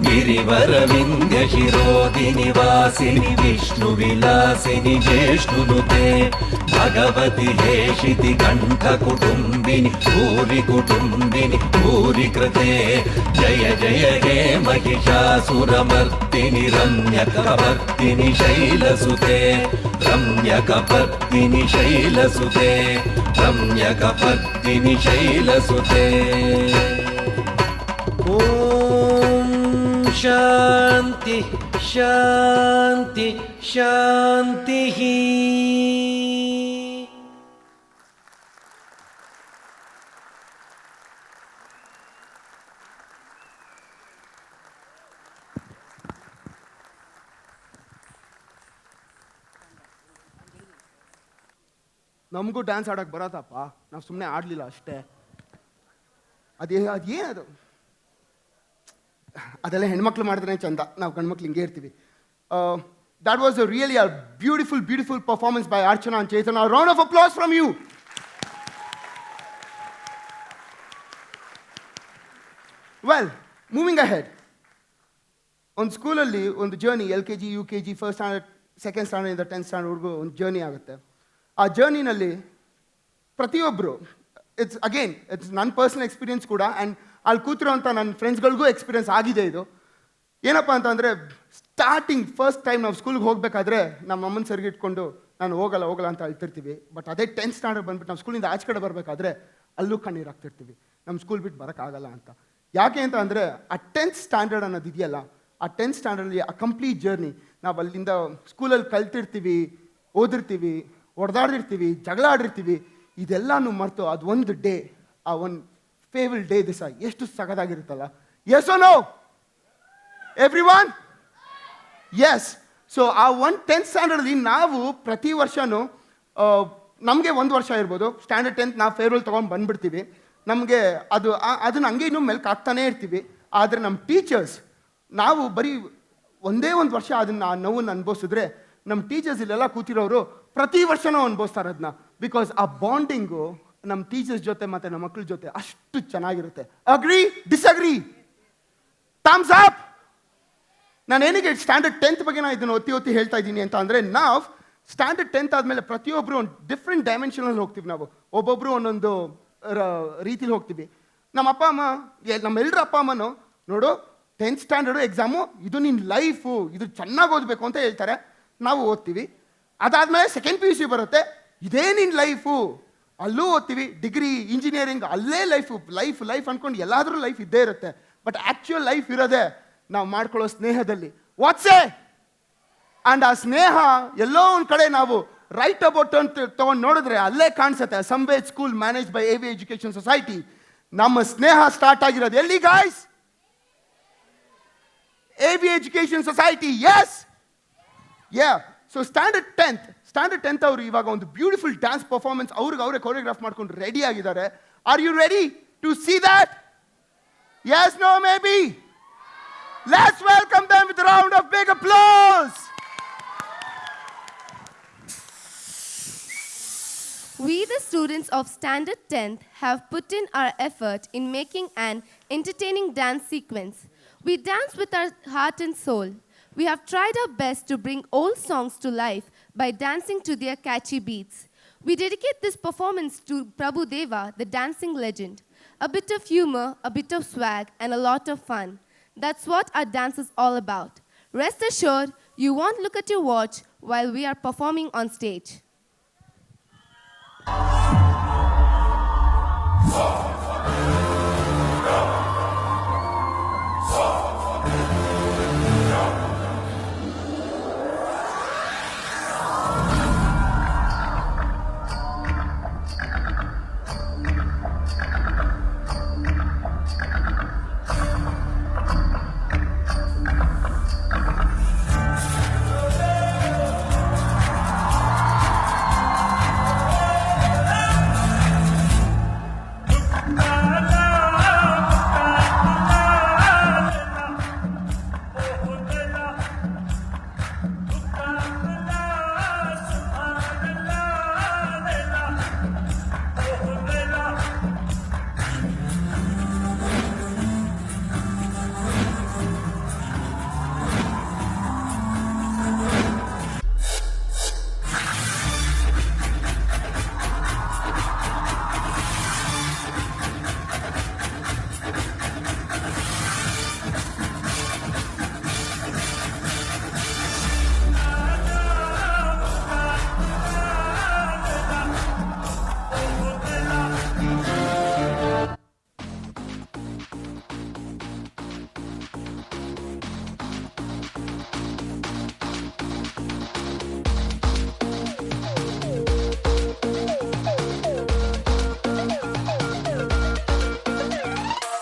गिरिवरविन्द्य शिरोदिनि वासिनि विष्णुविलासिनि ज्येष्ठुनुते भगवति हेशिति कण्ठकुटुम्बिनि भूरि कुटुम्बिनि भूरि कृते जय जय हे महिषासुरमर्दिनि रम्यकपर्दिनि शैलसुते रम्यकपर्दिनि शैलसुते रम्यकपर्दिनि शैलसुते ॐ शान्ति शान्ति शान्तिः ನಮಗೂ ಡ್ಯಾನ್ಸ್ ಆಡೋಕ್ಕೆ ಬರತ್ತಪ್ಪ, ನಾವು ಸುಮ್ಮನೆ ಆಡಲಿಲ್ಲ ಅಷ್ಟೇ. ಅದೇನದು, ಅದೆಲ್ಲ ಹೆಣ್ಮಕ್ಳು ಮಾಡಿದ್ರೆ ಚಂದ, ನಾವು ಗಂಡ್ಮಕ್ಳು ಹಿಂಗೆ ಇರ್ತೀವಿ. That was really a beautiful, beautiful performance by Archana and Chaitanya. A round of applause from you. Well, moving ahead. ಒಂದು ಸ್ಕೂಲಲ್ಲಿ ಒಂದು journey LKG, UKG, first standard, second ಸ್ಟ್ಯಾಂಡರ್ಡಿಂದ 10th ಸ್ಟ್ಯಾಂಡರ್ಡ್ವರೆಗೂ ಒಂದು ಜರ್ನಿ ಆಗುತ್ತೆ. ಆ ಜರ್ನಿನಲ್ಲಿ ಪ್ರತಿಯೊಬ್ಬರು ಇಟ್ಸ್ ನನ್ನ ಪರ್ಸನಲ್ ಎಕ್ಸ್ಪೀರಿಯನ್ಸ್ ಕೂಡ, ಆ್ಯಂಡ್ ಅಲ್ಲಿ ಕೂತಿರೋಂಥ ನನ್ನ ಫ್ರೆಂಡ್ಸ್ಗಳಿಗೂ ಎಕ್ಸ್ಪೀರಿಯನ್ಸ್ ಆಗಿದೆ ಇದು. ಏನಪ್ಪ ಅಂತಂದರೆ, ಸ್ಟಾರ್ಟಿಂಗ್ ಫಸ್ಟ್ ಟೈಮ್ ನಾವು ಸ್ಕೂಲ್ಗೆ ಹೋಗಬೇಕಾದ್ರೆ ನಮ್ಮ ಅಮ್ಮನ ಸರಿಗೆ ಇಟ್ಕೊಂಡು ನಾನು ಹೋಗಲ್ಲ ಅಂತ ಅಳ್ತಿರ್ತೀವಿ. ಬಟ್ ಅದೇ 10th ಸ್ಟ್ಯಾಂಡರ್ಡ್ ಬಂದ್ಬಿಟ್ಟು ನಾವು ಸ್ಕೂಲಿಂದ ಆಚೆ ಕಡೆ ಬರಬೇಕಾದ್ರೆ ಅಲ್ಲೂ ಕಣ್ಣೀರು ಹಾಕ್ತಿರ್ತೀವಿ, ನಮ್ಮ ಸ್ಕೂಲ್ ಬಿಟ್ಟು ಬರೋಕ್ಕಾಗಲ್ಲ ಅಂತ. ಯಾಕೆ ಅಂತ ಅಂದರೆ ಆ 10th ಸ್ಟ್ಯಾಂಡರ್ಡ್ ಅನ್ನೋದು ಇದೆಯಲ್ಲ, ಆ 10th ಸ್ಟ್ಯಾಂಡರ್ಡಲ್ಲಿ ಆ ಕಂಪ್ಲೀಟ್ ಜರ್ನಿ ನಾವು ಅಲ್ಲಿಂದ ಸ್ಕೂಲಲ್ಲಿ ಕಲ್ತಿರ್ತೀವಿ, ಓದಿರ್ತೀವಿ, ಹೊಡೆದಾಡಿರ್ತೀವಿ, ಜಗಳ ಆಡಿರ್ತೀವಿ, ಇದೆಲ್ಲನೂ ಮರೆತು ಅದು ಒಂದು ಡೇ, ಆ ಒಂದು ಫೇವಲ್ ಡೇ ದಿವಸ ಎಷ್ಟು ಸಗದಾಗಿರುತ್ತಲ್ಲ. ಎಸ್ ಓ ನೋ ಎವ್ರಿವನ್? ಎಸ್. ಸೊ ಆ 10th ಸ್ಟ್ಯಾಂಡರ್ಡಲ್ಲಿ ನಾವು ಪ್ರತಿ ವರ್ಷವೂ ನಮಗೆ ಒಂದು ವರ್ಷ ಇರ್ಬೋದು, ಸ್ಟ್ಯಾಂಡರ್ಡ್ 10th ನಾವು ಫೇರ್ವೆಲ್ ತೊಗೊಂಡು ಬಂದುಬಿಡ್ತೀವಿ. ನಮಗೆ ಅದನ್ನು ಹಂಗೆ ಇನ್ನೂ ಮೆಲ್ಕ್ ಆಗ್ತಾನೇ ಇರ್ತೀವಿ. ಆದರೆ ನಮ್ಮ ಟೀಚರ್ಸ್, ನಾವು ಬರೀ ಒಂದೇ ಒಂದು ವರ್ಷ ಅದನ್ನು ಆ ನೋವನ್ನು ಅನುಭವಿಸಿದ್ರೆ, ನಮ್ಮ ಟೀಚರ್ಸ್ ಇಲ್ಲೆಲ್ಲ ಕೂತಿರೋರು ಪ್ರತಿ ವರ್ಷನೂ ಅನುಭವಿಸ್ತಾರೆ ಅದನ್ನ. ಬಿಕಾಸ್ ಆ ಬಾಂಡಿಂಗು ನಮ್ಮ ಟೀಚರ್ಸ್ ಜೊತೆ ಮತ್ತು ನಮ್ಮ ಮಕ್ಕಳ ಜೊತೆ ಅಷ್ಟು ಚೆನ್ನಾಗಿರುತ್ತೆ. ಅಗ್ರಿ? ಡಿಸ್ಅಗ್ರಿ? Thumbs up. ನಾನು ಏನಕ್ಕೆ ಸ್ಟ್ಯಾಂಡರ್ಡ್ 10th ಬಗ್ಗೆ ನಾನು ಇದನ್ನು ಒತ್ತಿ ಹೇಳ್ತಾ ಇದ್ದೀನಿ ಅಂತ ಅಂದರೆ, ನಾವು ಸ್ಟ್ಯಾಂಡರ್ಡ್ 10th ಆದಮೇಲೆ ಪ್ರತಿಯೊಬ್ಬರು ಒಂದು ಡಿಫ್ರೆಂಟ್ ಡೈಮೆನ್ಷನಲ್ಲಿ ಹೋಗ್ತೀವಿ. ನಾವು ಒಬ್ಬೊಬ್ಬರು ಒಂದೊಂದು ರೀತಿಲಿ ಹೋಗ್ತೀವಿ. ನಮ್ಮ ಅಪ್ಪ ಅಮ್ಮ, ನಮ್ಮೆಲ್ಲರ ಅಪ್ಪ ಅಮ್ಮನೂ ನೋಡು 10th ಸ್ಟ್ಯಾಂಡರ್ಡು ಎಕ್ಸಾಮು, ಇದು ನಿನ್ನ ಲೈಫು, ಇದು ಚೆನ್ನಾಗಿ ಓದಬೇಕು ಅಂತ ಹೇಳ್ತಾರೆ. ನಾವು ಓದ್ತೀವಿ. ಅದಾದಮೇಲೆ ಸೆಕೆಂಡ್ PUC ಬರುತ್ತೆ, ಇದೇ ನಿನ್ನ ಲೈಫು, ಅಲ್ಲೂ ಓದ್ತೀವಿ. ಡಿಗ್ರಿ, ಇಂಜಿನಿಯರಿಂಗ್, ಅಲ್ಲೇ ಲೈಫ್ ಅಂದ್ಕೊಂಡು ಎಲ್ಲಾದರೂ ಲೈಫ್ ಇದ್ದೇ ಇರುತ್ತೆ. ಬಟ್ ಆ್ಯಕ್ಚುಯಲ್ ಲೈಫ್ ಇರೋದೇ ನಾವು ಮಾಡ್ಕೊಳ್ಳೋ ಸ್ನೇಹದಲ್ಲಿ. ವಾಟ್ಸೇ ಆ್ಯಂಡ್ ಆ ಸ್ನೇಹ ಎಲ್ಲೋ ಒಂದು ಕಡೆ ನಾವು ರೈಟ್ ಅಬೌಟ್ ಅಂತ ತೊಗೊಂಡು ನೋಡಿದ್ರೆ ಅಲ್ಲೇ ಕಾಣಿಸುತ್ತೆ. Samved school manage by AV education society. ನಮ್ಮ ಸ್ನೇಹ ಸ್ಟಾರ್ಟ್ ಆಗಿರೋದು ಎಲ್ಲಿ guys? AV education society. Yes, ya. So standard 10th ಅವರು ಇವಾಗ ಒಂದು ಬ್ಯೂಟಿಫುಲ್ ಡ್ಯಾನ್ಸ್ ಪರ್ಫಾರ್ಮೆನ್ಸ್ ಅವರೇ ಕೊರಿಯೋಗ್ರಾಫ್ ಮಾಡ್ಕೊಂಡು ರೆಡಿ ಆಗಿದ್ದಾರೆ. Are you ready to see that? Yes, no, maybe? Let's welcome them with a round of big applause. We, the students of Standard 10th, have put in our effort in making an entertaining dance sequence. We dance with our heart and soul. We have tried our best to bring old songs to life by dancing to their catchy beats. We dedicate this performance to Prabhu Deva, the dancing legend. A bit of humor, a bit of swag, and a lot of fun. That's what our dance is all about. Rest assured, you won't look at your watch while we are performing on stage.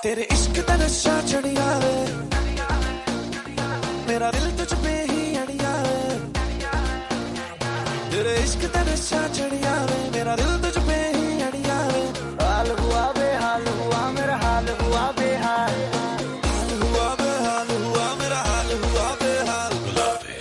तेरे इश्क दा नशा चढ़िया वे, मेरा दिल तुझ पे ही अड़िया वे। तेरे इश्क दा नशा चढ़िया वे, मेरा दिल तुझ पे ही अड़िया वे। हाल हुआ बेहाल हुआ मेरा हाल हुआ बेहाल, हाल हुआ बेहाल हुआ मेरा हाल हुआ बेहाल। गुलाबी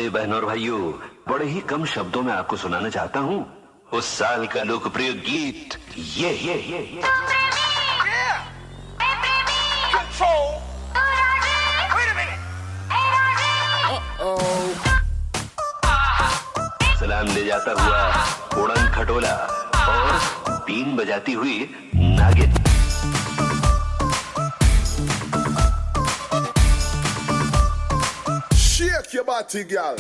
इसलिए बहनों और भाइयों, बड़े ही कम शब्दों में आपको सुनाना चाहता हूँ उस साल का लोकप्रिय गीत ये। सलाम ले जाता हुआ उड़न खटोला और बीन बजाती हुई नागिन। Shake your body, girl.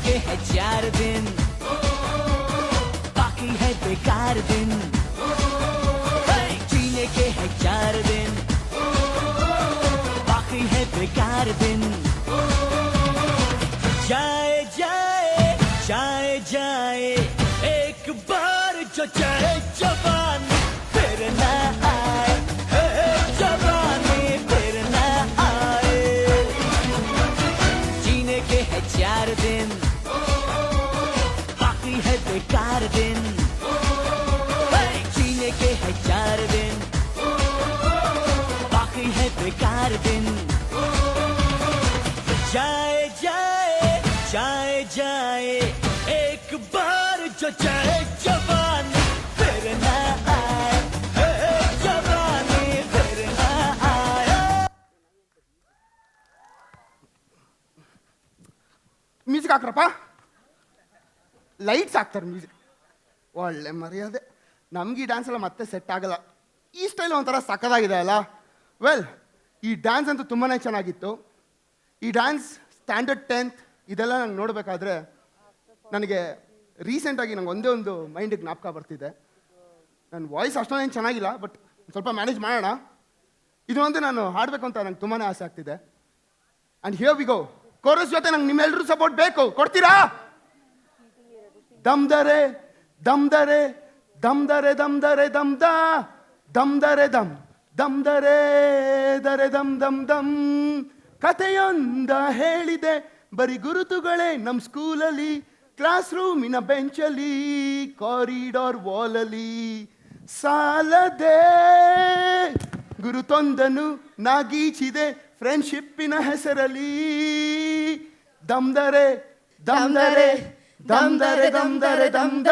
के है 4 दिन, बाकी है बेकार दिन। जीने के है 4 दिन, बाकी है बेकार दिन। जाए जाए जाए जाए एक बार जो चाहे जवान फिर ना आए, जवानी फिर ना आए। जीने के है 4 दिन, बाकी है बेकार दिन। जीने के है 4 दिन, बाकी है बेकार दिन। जाए जाए जाए जाए एक बार जो चाहे जवान फिर ना आए, जवानी फिर ना आए। ಮ್ಯೂಸಿಕ್ ಹಾಕ್ರಪ್ಪ, ಲೈಟ್ಸ್ ಹಾಕ್ತಾರೆ ಮ್ಯೂಸಿಕ್. ಒಳ್ಳೆ ಮರ್ಯಾದೆ. ನಮ್ಗೆ ಈ ಡ್ಯಾನ್ಸ್ ಎಲ್ಲ ಮತ್ತೆ ಸೆಟ್ ಆಗಲ್ಲ. ಈ ಸ್ಟೈಲ್ ಒಂಥರ ಸಕ್ಕದಾಗಿದೆ ಅಲ್ಲ. ವೆಲ್, ಈ ಡ್ಯಾನ್ಸ್ ಅಂತೂ ತುಂಬಾ ಚೆನ್ನಾಗಿತ್ತು. ಈ ಡ್ಯಾನ್ಸ್ ಸ್ಟ್ಯಾಂಡರ್ಡ್ 10th ಇದೆಲ್ಲ ನಂಗೆ ನೋಡಬೇಕಾದ್ರೆ ನನಗೆ ರೀಸೆಂಟಾಗಿ ನಂಗೆ ಒಂದೇ ಒಂದು ಮೈಂಡಿಗೆ ಜ್ಞಾಪಕ ಬರ್ತಿದೆ. ನನ್ನ ವಾಯ್ಸ್ ಅಷ್ಟೊಂದೇನು ಚೆನ್ನಾಗಿಲ್ಲ, ಬಟ್ ಸ್ವಲ್ಪ ಮ್ಯಾನೇಜ್ ಮಾಡೋಣ. ಇದು ಒಂದು ನಾನು ಹಾಡಬೇಕು ಅಂತ ನಂಗೆ ತುಂಬಾ ಆಸೆ ಆಗ್ತಿದೆ. And here we go. Chorus ಜೊತೆ ನಂಗೆ ನಿಮ್ಮೆಲ್ಲರೂ ಸಪೋರ್ಟ್ ಬೇಕು, ಕೊಡ್ತೀರಾ? ದಮ್ದರೆ ದಮ್ದರೆ ದಮ್ದರೆ ದಮ್ದರೆ ದಮ್ದ ದಮ್ದರೆ ದಮ್ ದಮ್ ದರೇ ದರೆ ದಮ್ ದಮ್ ದಮ್ ಕಥೆಯೊಂದ ಹೇಳಿದೆ ಬರೀ ಗುರುತುಗಳೇ ನಮ್ಮ ಸ್ಕೂಲಲ್ಲಿ ಕ್ಲಾಸ್ ರೂಮಿನ ಬೆಂಚಲ್ಲಿ ಕಾರಿಡಾರ್ ವಾಲಲ್ಲಿ ಸಾಲದೆ ಗುರುತೊಂದನು ನಾಗೀಚಿದೆ ಫ್ರೆಂಡ್ಶಿಪ್ಪಿನ ಹೆಸರಲ್ಲಿ ದಮ್ದರೆ ದಮ್ದರೆ ದಮ್ದರೆ ದಮ್ದರೆ ದಮ್ದ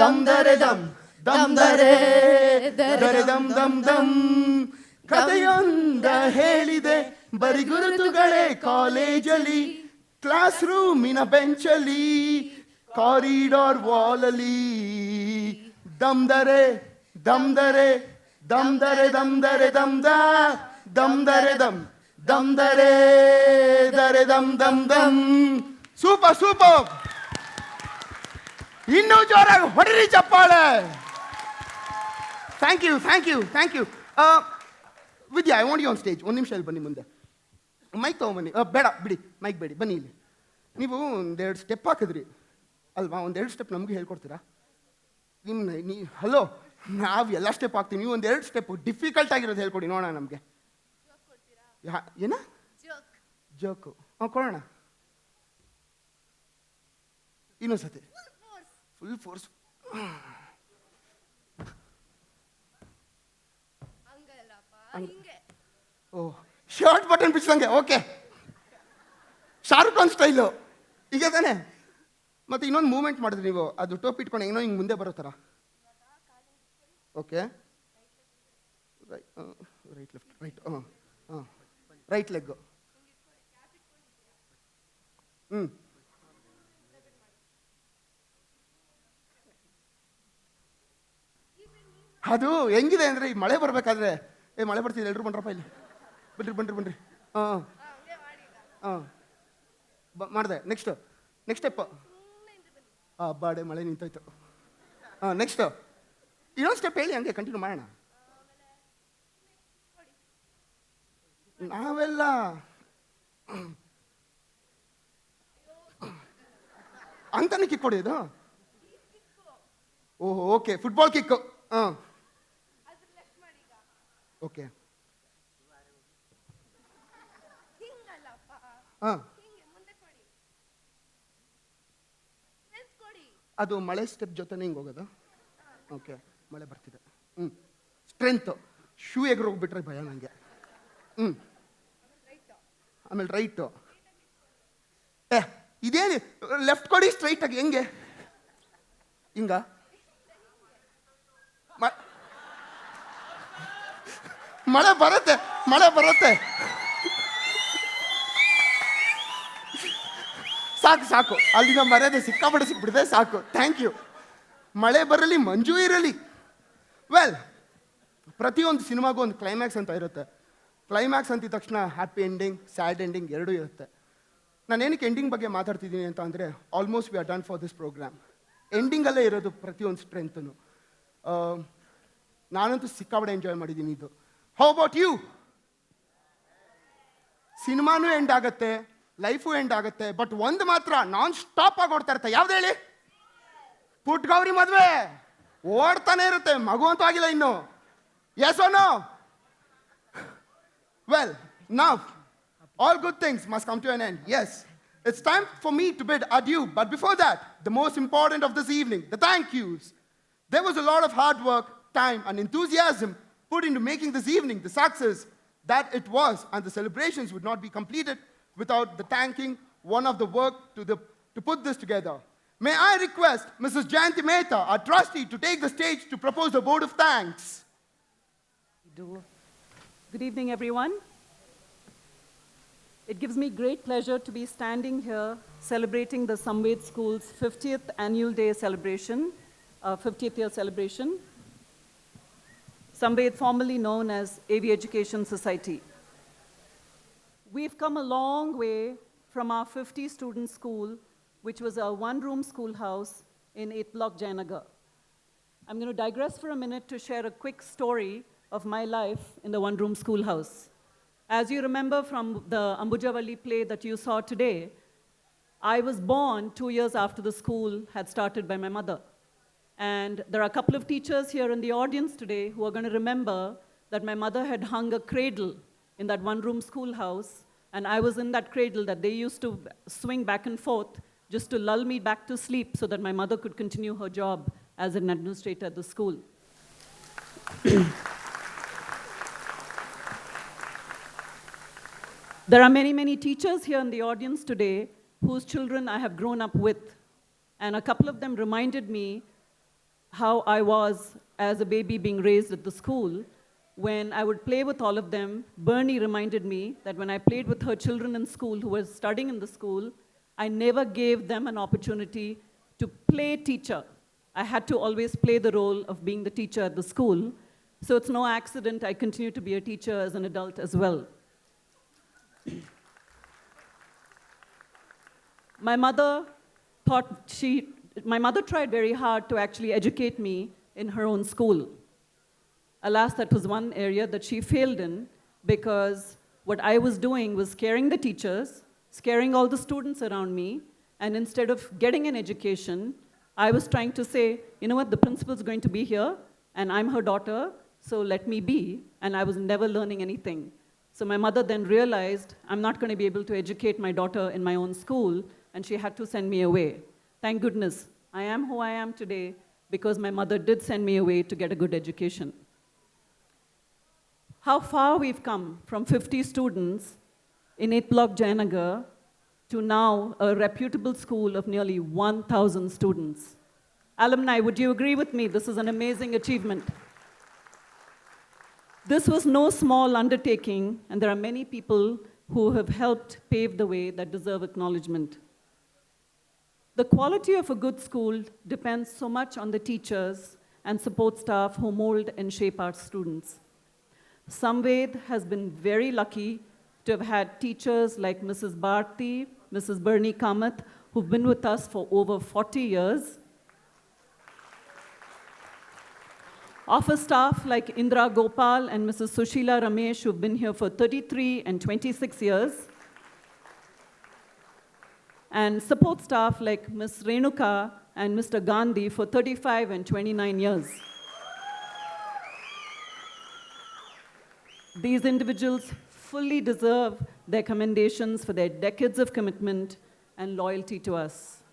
ದಮ್ದರೆ ದಮ್ ದಮ್ದರೆ ದರೆ ದಮ್ ದಮ್ ದಮ್ ಕಥೆಯೊಂದ ಹೇಳಿದೆ ಬರಿ ಗುರುತುಗಳೇ ಕಾಲೇಜಲ್ಲಿ ಕ್ಲಾಸ್ ರೂಮಿನ ಬೆಂಚಲ್ಲಿ ಕಾರಿಡಾರ್ ವಾಲಲ್ಲಿ ದಮ್ದರೆ ದಮ್ದರೆ ದಮ್ದರೆ ದಮ್ದರೆ ದಮ್ದ ದಮ್ದರೆ ದಮ್ ದಮ್ದರೆ ದರೆ ದಮ್ ದಮ್ ದಮ್. ಸೂಪರ್ ಸೂಪರ್, ಇನ್ನೂ ಜೋರಾಗಿ ಹೊಡಿರಿ ಚಪ್ಪಾಳೆ. Thank you thank you thank you. Vidya, I want you on stage. ಒಂದು ನಿಮಿಷ ಇಲ್ಲಿ ಬನ್ನಿ ಮುಂದೆ. ಮೈಕ್ ತೊಗೊಂಬನ್ನಿ. ಬೇಡ ಬಿಡಿ, ಮೈಕ್ ಬೇಡಿ, ಬನ್ನಿ ಇಲ್ಲಿ. ನೀವು ಒಂದೆರಡು ಸ್ಟೆಪ್ ಹಾಕಿದ್ರಿ ಅಲ್ವಾ? ಒಂದೆರಡು ಸ್ಟೆಪ್ ನಮಗೆ ಹೇಳ್ಕೊಡ್ತೀರಾ? ಹಲೋ, ನಾವು ಎಲ್ಲ ಸ್ಟೆಪ್ ಹಾಕ್ತೀವಿ, ನೀವು ಒಂದೆರಡು ಸ್ಟೆಪ್ ಡಿಫಿಕಲ್ಟ್ ಆಗಿರೋದು ಹೇಳ್ಕೊಡಿ ನೋಡೋಣ ನಮಗೆ. ಏನ ಜೋಕು? ಕೊಡೋಣ ಇನ್ನೊಂದ್ಸತಿ. Full force. Oh, shirt button ಬಿಚ್ಚಂಗೆ. ಓಕೆ, ಶಾರುಖ್ ಖಾನ್ ಸ್ಟೈಲು ಈಗ ತಾನೆ. ಮತ್ತೆ ಇನ್ನೊಂದು ಮೂವ್ಮೆಂಟ್ ಮಾಡಿದ್ರಿ ನೀವು, ಅದು ಟೋಪ್ ಇಟ್ಕೊಂಡು ಏನೋ ಹಿಂಗೆ ಮುಂದೆ ಬರೋ ಥರ. Okay, right left right. Right leg. ಅದು ಹೆಂಗಿದೆ ಅಂದರೆ, ಈ ಮಳೆ ಬರಬೇಕಾದ್ರೆ, ಮಳೆ ಬರ್ತಿದೆ, ಎಲ್ಲರೂ ಬನ್ರಪ್ಪ ಇಲ್ಲಿ, ಬನ್ರಿ ಬನ್ರಿ ಬನ್ರಿ. ಮಾಡಿದೆ. Next step. ಬಾಡೆ ಮಳೆ ನಿಂತೋಯ್ತು. ನೆಕ್ಸ್ಟ್ ಇನ್ನೊಂದು ಸ್ಟೆಪ್ ಹೇಳಿ, ಹಂಗೆ ಕಂಟಿನ್ಯೂ ಮಾಡೋಣ. ನಾವೆಲ್ಲ ಅಂತಾನೆ ಕಿಕ್ ಹೊಡೆಯೋದು. ಓಹೋ, ಓಕೆ, ಫುಟ್ಬಾಲ್ ಕಿಕ್ಕು. ಓಕೆ, ಅದು ಮಳೆ ಸ್ಟೆಪ್ ಜೊತೆನೇ ಹಿಂಗೆ ಹೋಗೋದು. ಓಕೆ, ಮಳೆ ಬರ್ತಿದೆ. ಸ್ಟ್ರೆಂತ್. ಶೂ ಎಗ್ರು ಹೋಗ್ಬಿಟ್ರೆ ಭಯ ನನಗೆ. ಆಮೇಲೆ ರೈಟು. ಇದೇನು ಲೆಫ್ಟ್ ಕೊಡಿ ಸ್ಟ್ರೈಟಾಗಿ. ಹೆಂಗೆ? ಹಿಂಗ ಮಳೆ ಬರುತ್ತೆ, ಮಳೆ ಬರುತ್ತೆ. ಸಾಕು ಸಾಕು, ಅಲ್ಲಿನ ಮರ್ಯಾದೆ ಸಿಕ್ಕಾಪಟ್ಟೆ ಸಿಕ್ಬಿಡಿದೆ, ಸಾಕು. Thank you. ಮಳೆ ಬರಲಿ, ಮಂಜು ಇರಲಿ. ವೆಲ್, ಪ್ರತಿಯೊಂದು ಸಿನಿಮಾಗೂ ಒಂದು ಕ್ಲೈಮ್ಯಾಕ್ಸ್ ಅಂತ ಇರುತ್ತೆ. ಕ್ಲೈಮ್ಯಾಕ್ಸ್ ಅಂತಿದ ತಕ್ಷಣ ಹ್ಯಾಪಿ ಎಂಡಿಂಗ್, ಸ್ಯಾಡ್ ಎಂಡಿಂಗ್ ಎರಡೂ ಇರುತ್ತೆ. ನಾನು ಏನಕ್ಕೆ ಎಂಡಿಂಗ್ ಬಗ್ಗೆ ಮಾತಾಡ್ತಿದ್ದೀನಿ ಅಂತ ಅಂದರೆ, almost we are done for this programme. ಎಂಡಿಂಗಲ್ಲೇ ಇರೋದು ಪ್ರತಿಯೊಂದು ಸ್ಟ್ರೆಂತನು. ನಾನಂತೂ ಸಿಕ್ಕಾಪಟ್ಟೆ ಎಂಜಾಯ್ ಮಾಡಿದ್ದೀನಿ ಇದು. How about you? ಸಿನಿಮಾನೂ ಎಂಡ್ ಆಗುತ್ತೆ, ಲೈಫು ಎಂಡ್ ಆಗುತ್ತೆ, ಬಟ್ ಒಂದು ಮಾತ್ರ ನಾನ್ ಸ್ಟಾಪ್ ಆಗಿ ಓಡ್ತಾ ಇರುತ್ತೆ. ಯಾವ್ದು ಹೇಳಿ? ಪುಟ್ಗೌರಿ ಮದುವೆ ಓಡ್ತಾನೆ ಇರುತ್ತೆ, ಮಗು ಅಂತೂ ಆಗಿಲ್ಲ ಇನ್ನು. Yes O no? Well, now all good things must come to an end. Yes, it's time for me to bid adieu, but before that, the most important of this evening, the thank yous. There was a lot of hard work, time and enthusiasm put into making this evening the success that it was, and the celebrations would not be completed without the thanking one of the work to put this together. May I request Mrs. Jayanti Mehta, our trustee, to take the stage to propose a vote of thanks. Good evening, everyone. It gives me great pleasure to be standing here celebrating the Samved School's 50th annual day celebration, 50th year celebration. Samved, formerly known as AV Education Society. We've come a long way from our 50-student school, which was a one-room schoolhouse in 8th Block, Jayanagar. I'm going to digress for a minute to share a quick story of my life in the one-room schoolhouse. As you remember from the Ambujavalli play that you saw today, I was born 2 years after the school had started by my mother. And there are a couple of teachers here in the audience today who are going to remember that my mother had hung a cradle in that one-room schoolhouse, and I was in that cradle that they used to swing back and forth just to lull me back to sleep so that my mother could continue her job as an administrator at the school. There are many, many teachers here in the audience today whose children I have grown up with. And a couple of them reminded me how I was as a baby being raised at the school. When I would play with all of them, Bernie reminded me that when I played with her children in school who were studying in the school, I never gave them an opportunity to play teacher. I had to always play the role of being the teacher at the school. So it's no accident I continue to be a teacher as an adult as well. My mother tried very hard to actually educate me in her own school. Alas, that was one area that she failed in, because what I was doing was scaring the teachers, scaring all the students around me, and instead of getting an education, I was trying to say, you know what, the principal's going to be here, and I'm her daughter, so let me be, and I was never learning anything. So my mother then realized I'm not going to be able to educate my daughter in my own school, and she had to send me away. Thank goodness, I am who I am today because my mother did send me away to get a good education. How far we've come from 50 students in 8th Block Jayanagar to now a reputable school of nearly 1,000 students. Alumni, would you agree with me? This is an amazing achievement. This was no small undertaking, and there are many people who have helped pave the way that deserve acknowledgement. The quality of a good school depends so much on the teachers and support staff who mold and shape our students. Samved has been very lucky to have had teachers like Mrs. Bharti, Mrs. Bernie Kamath, who've been with us for over 40 years. Office staff like Indra Gopal and Mrs. Sushila Ramesh, who've been here for 33 and 26 years. And support staff like Ms. Renuka and Mr. Gandhi for 35 and 29 years. These individuals fully deserve their commendations for their decades of commitment and loyalty to us.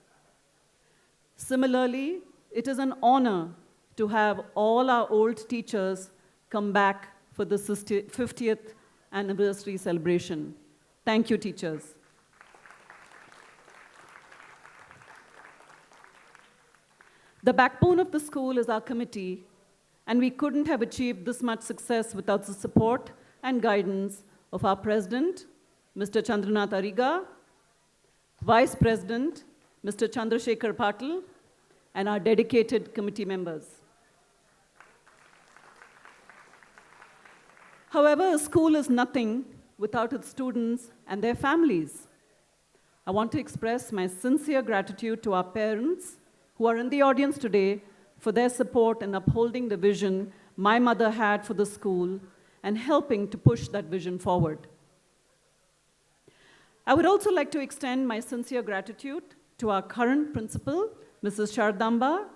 Similarly, it is an honor to have all our old teachers come back for the 50th anniversary celebration. Thank you, teachers. The backbone of the school is our committee, and we couldn't have achieved this much success without the support and guidance of our president, Mr. Chandranath Ariga, vice president, Mr. Chandrasekhar Patil, and our dedicated committee members. However, a school is nothing without its students and their families. I want to express my sincere gratitude to our parents who are in the audience today for their support in upholding the vision my mother had for the school and helping to push that vision forward. I would also like to extend my sincere gratitude to our current principal, Mrs. Shardamba,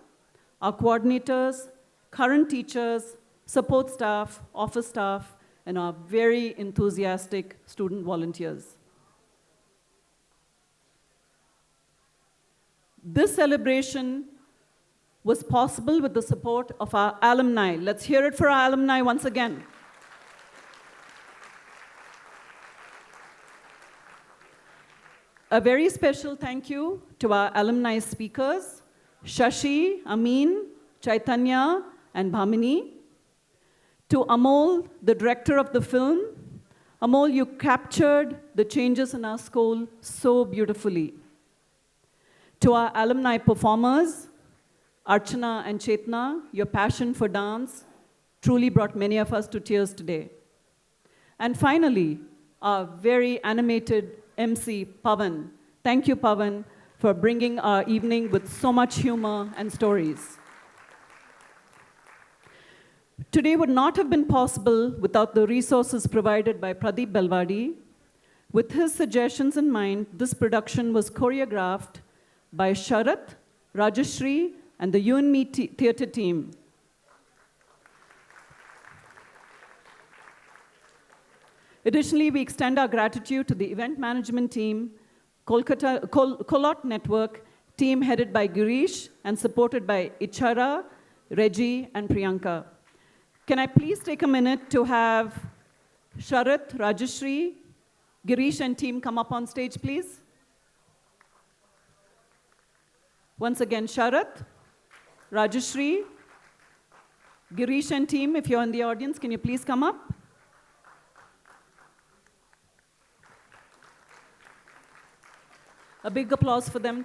our coordinators, current teachers, support staff, office staff, and our very enthusiastic student volunteers. This celebration was possible with the support of our alumni. Let's hear it for our alumni once again. A very special thank you to our alumni speakers, Shashi, Amin, Chaitanya, and Bhamini. To Amol, the director of the film. Amol, you captured the changes in our school so beautifully. To our alumni performers, Archana and Chetna, your passion for dance truly brought many of us to tears today. And finally, our very animated MC, Pavan. Thank you, Pavan, for bringing our evening with so much humor and stories. Today would not have been possible without the resources provided by Pradeep Belwadi. With his suggestions in mind, this production was choreographed by Sharat, Rajashri, and the You and Me theatre team. Additionally, we extend our gratitude to the event management team, Kolot Network, team headed by Girish and supported by Ichara, Reggie, and Priyanka. Can I please take a minute to have Sharath, Rajashri, Girish, and team come up on stage, please? Once again, Sharath, Rajashri, Girish, and team, if you're in the audience, can you please come up? A big applause for them.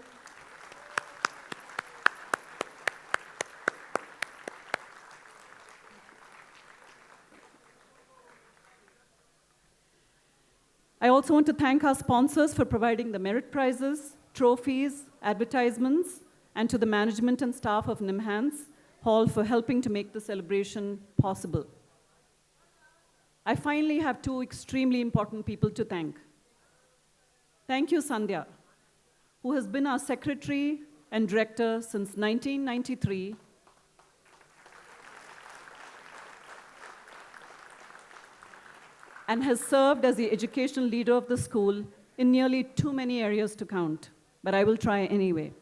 I also want to thank our sponsors for providing the merit prizes, trophies, advertisements, and to the management and staff of Nimhans Hall for helping to make the celebration possible. I finally have two extremely important people to thank. Thank you, Sandhya, who has been our secretary and director since 1993, and has served as the educational leader of the school in nearly too many areas to count, but I will try anyway.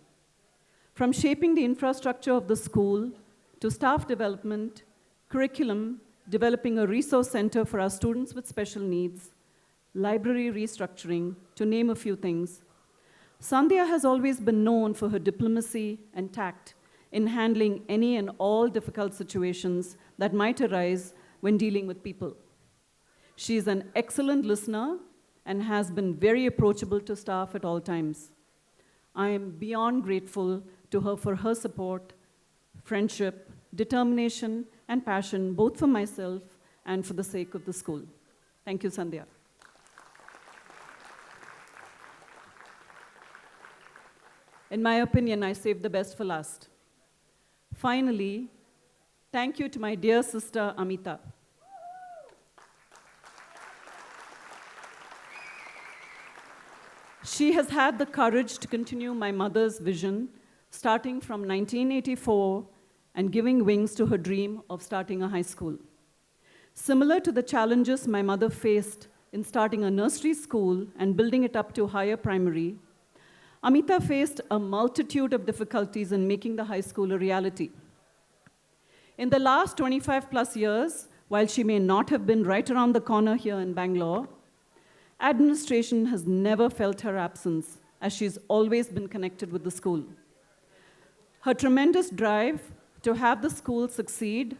From shaping the infrastructure of the school to staff development, curriculum, developing a resource center for our students with special needs, library restructuring, to name a few things, Sandhya has always been known for her diplomacy and tact in handling any and all difficult situations that might arise when dealing with people. She is an excellent listener and has been very approachable to staff at all times. I am beyond grateful to her for her support, friendship, determination, and passion, both for myself and for the sake of the school. Thank you, Sandhya. In my opinion, I saved the best for last. Finally, thank you to my dear sister, Amita. She has had the courage to continue my mother's vision, starting from 1984 and giving wings to her dream of starting a high school. Similar to the challenges my mother faced in starting a nursery school and building it up to higher primary, Amita faced a multitude of difficulties in making the high school a reality. In the last 25 plus years, while she may not have been right around the corner here in Bangalore, administration has never felt her absence, as she's always been connected with the school. Her tremendous drive to have the school succeed,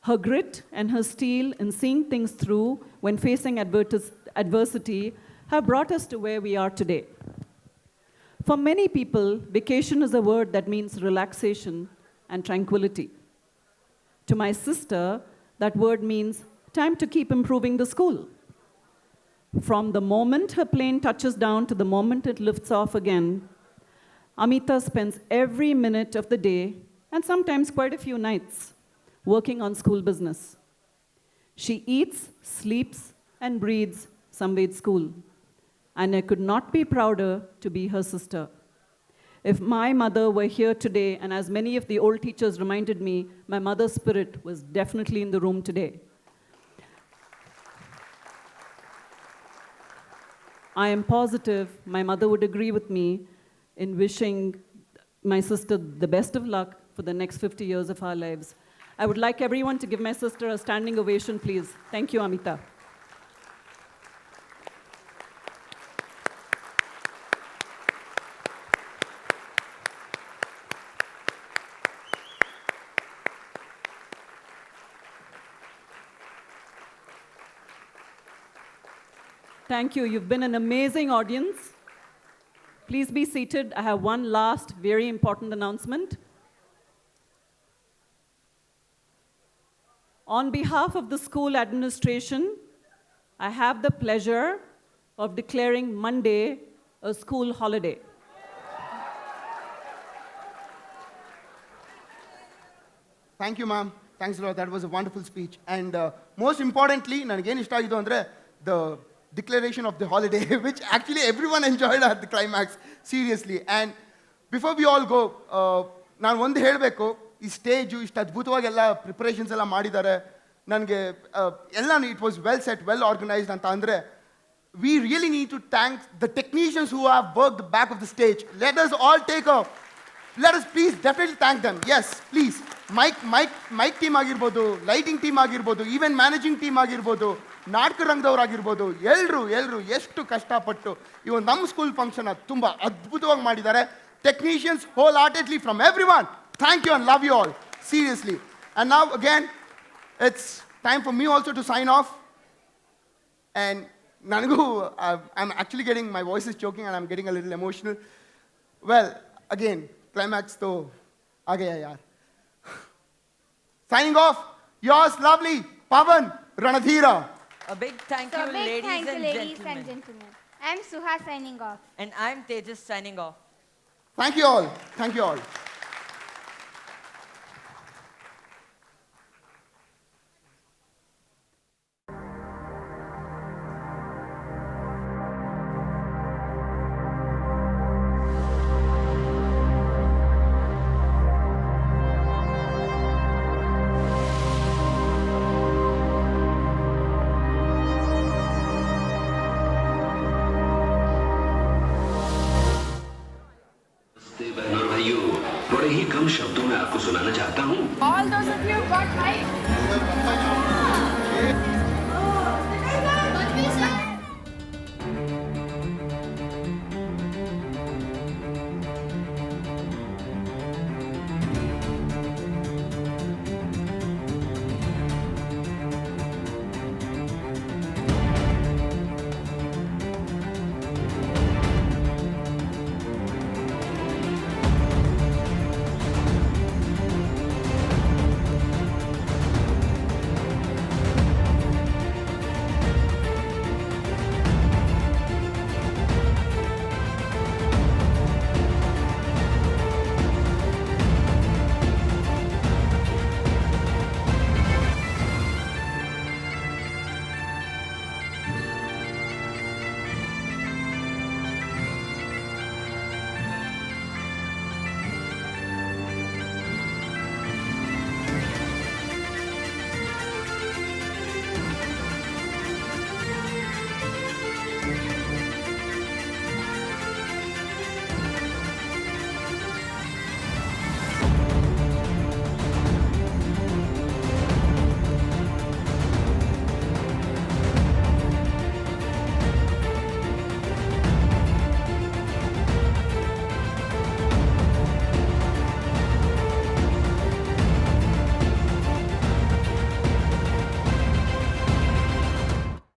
her grit and her steel in seeing things through when facing adversity have brought us to where we are today. For many people, vacation is a word that means relaxation and tranquility. To my sister, that word means time to keep improving the school. From the moment her plane touches down to the moment it lifts off again, Amita spends every minute of the day, and sometimes quite a few nights, working on school business. She eats, sleeps, and breathes Samved School, and I could not be prouder to be her sister. If my mother were here today, and as many of the old teachers reminded me, my mother's spirit was definitely in the room today. I am positive my mother would agree with me in wishing my sister the best of luck for the next 50 years of our lives. I would like everyone to give my sister a standing ovation, please. Thank you, Amita. Thank you. You've been an amazing audience. Please be seated. I have one last very important announcement. On behalf of the school administration, I have the pleasure of declaring Monday a school holiday. Thank you, ma'am. Thanks a lot. That was a wonderful speech. And most importantly, the declaration of the holiday, which actually everyone enjoyed at the climax, seriously. And before we all go, ನಾನು ಒಂದು ಹೇಳಬೇಕು, ಈ stage ಇಷ್ಟು ಅದ್ಭುತವಾಗೆಲ್ಲ preparations ಎಲ್ಲ ಮಾಡಿದ್ದಾರೆ. ನನಗೆ ಎಲ್ಲನೂ it was well set, well organised ಅಂತ ಅಂದರೆ we really need to thank the technicians who have worked the back of the stage. Let us all let us please definitely thank them. Yes, please. Mic team ಆಗಿರ್ಬೋದು, lighting team ಆಗಿರ್ಬೋದು, event managing team ಆಗಿರ್ಬೋದು, ನಾಟಕ ರಂಗದವ್ರಾಗಿರ್ಬೋದು, ಎಲ್ಲರೂ ಎಷ್ಟು ಕಷ್ಟಪಟ್ಟು ಈ ಒಂದು ನಮ್ಮ ಸ್ಕೂಲ್ ಫಂಕ್ಷನ್ ತುಂಬ ಅದ್ಭುತವಾಗಿ ಮಾಡಿದ್ದಾರೆ. Technicians wholeheartedly from every one, thank you and love you all seriously. And now again, it's time for me also to sign off. And I'm actually getting, my voice is choking and I'm getting a little emotional. Well, again, climax to aa gaya yaar. Signing off, yours lovely, Pavan Ranadhira. A big thank you, ladies and gentlemen. I'm Suha signing off. And I'm Tejas signing off. Thank you all. Thank you all. बड़े ही कम शब्दों में आपको सुनाना चाहता हूँ. All those of you got height.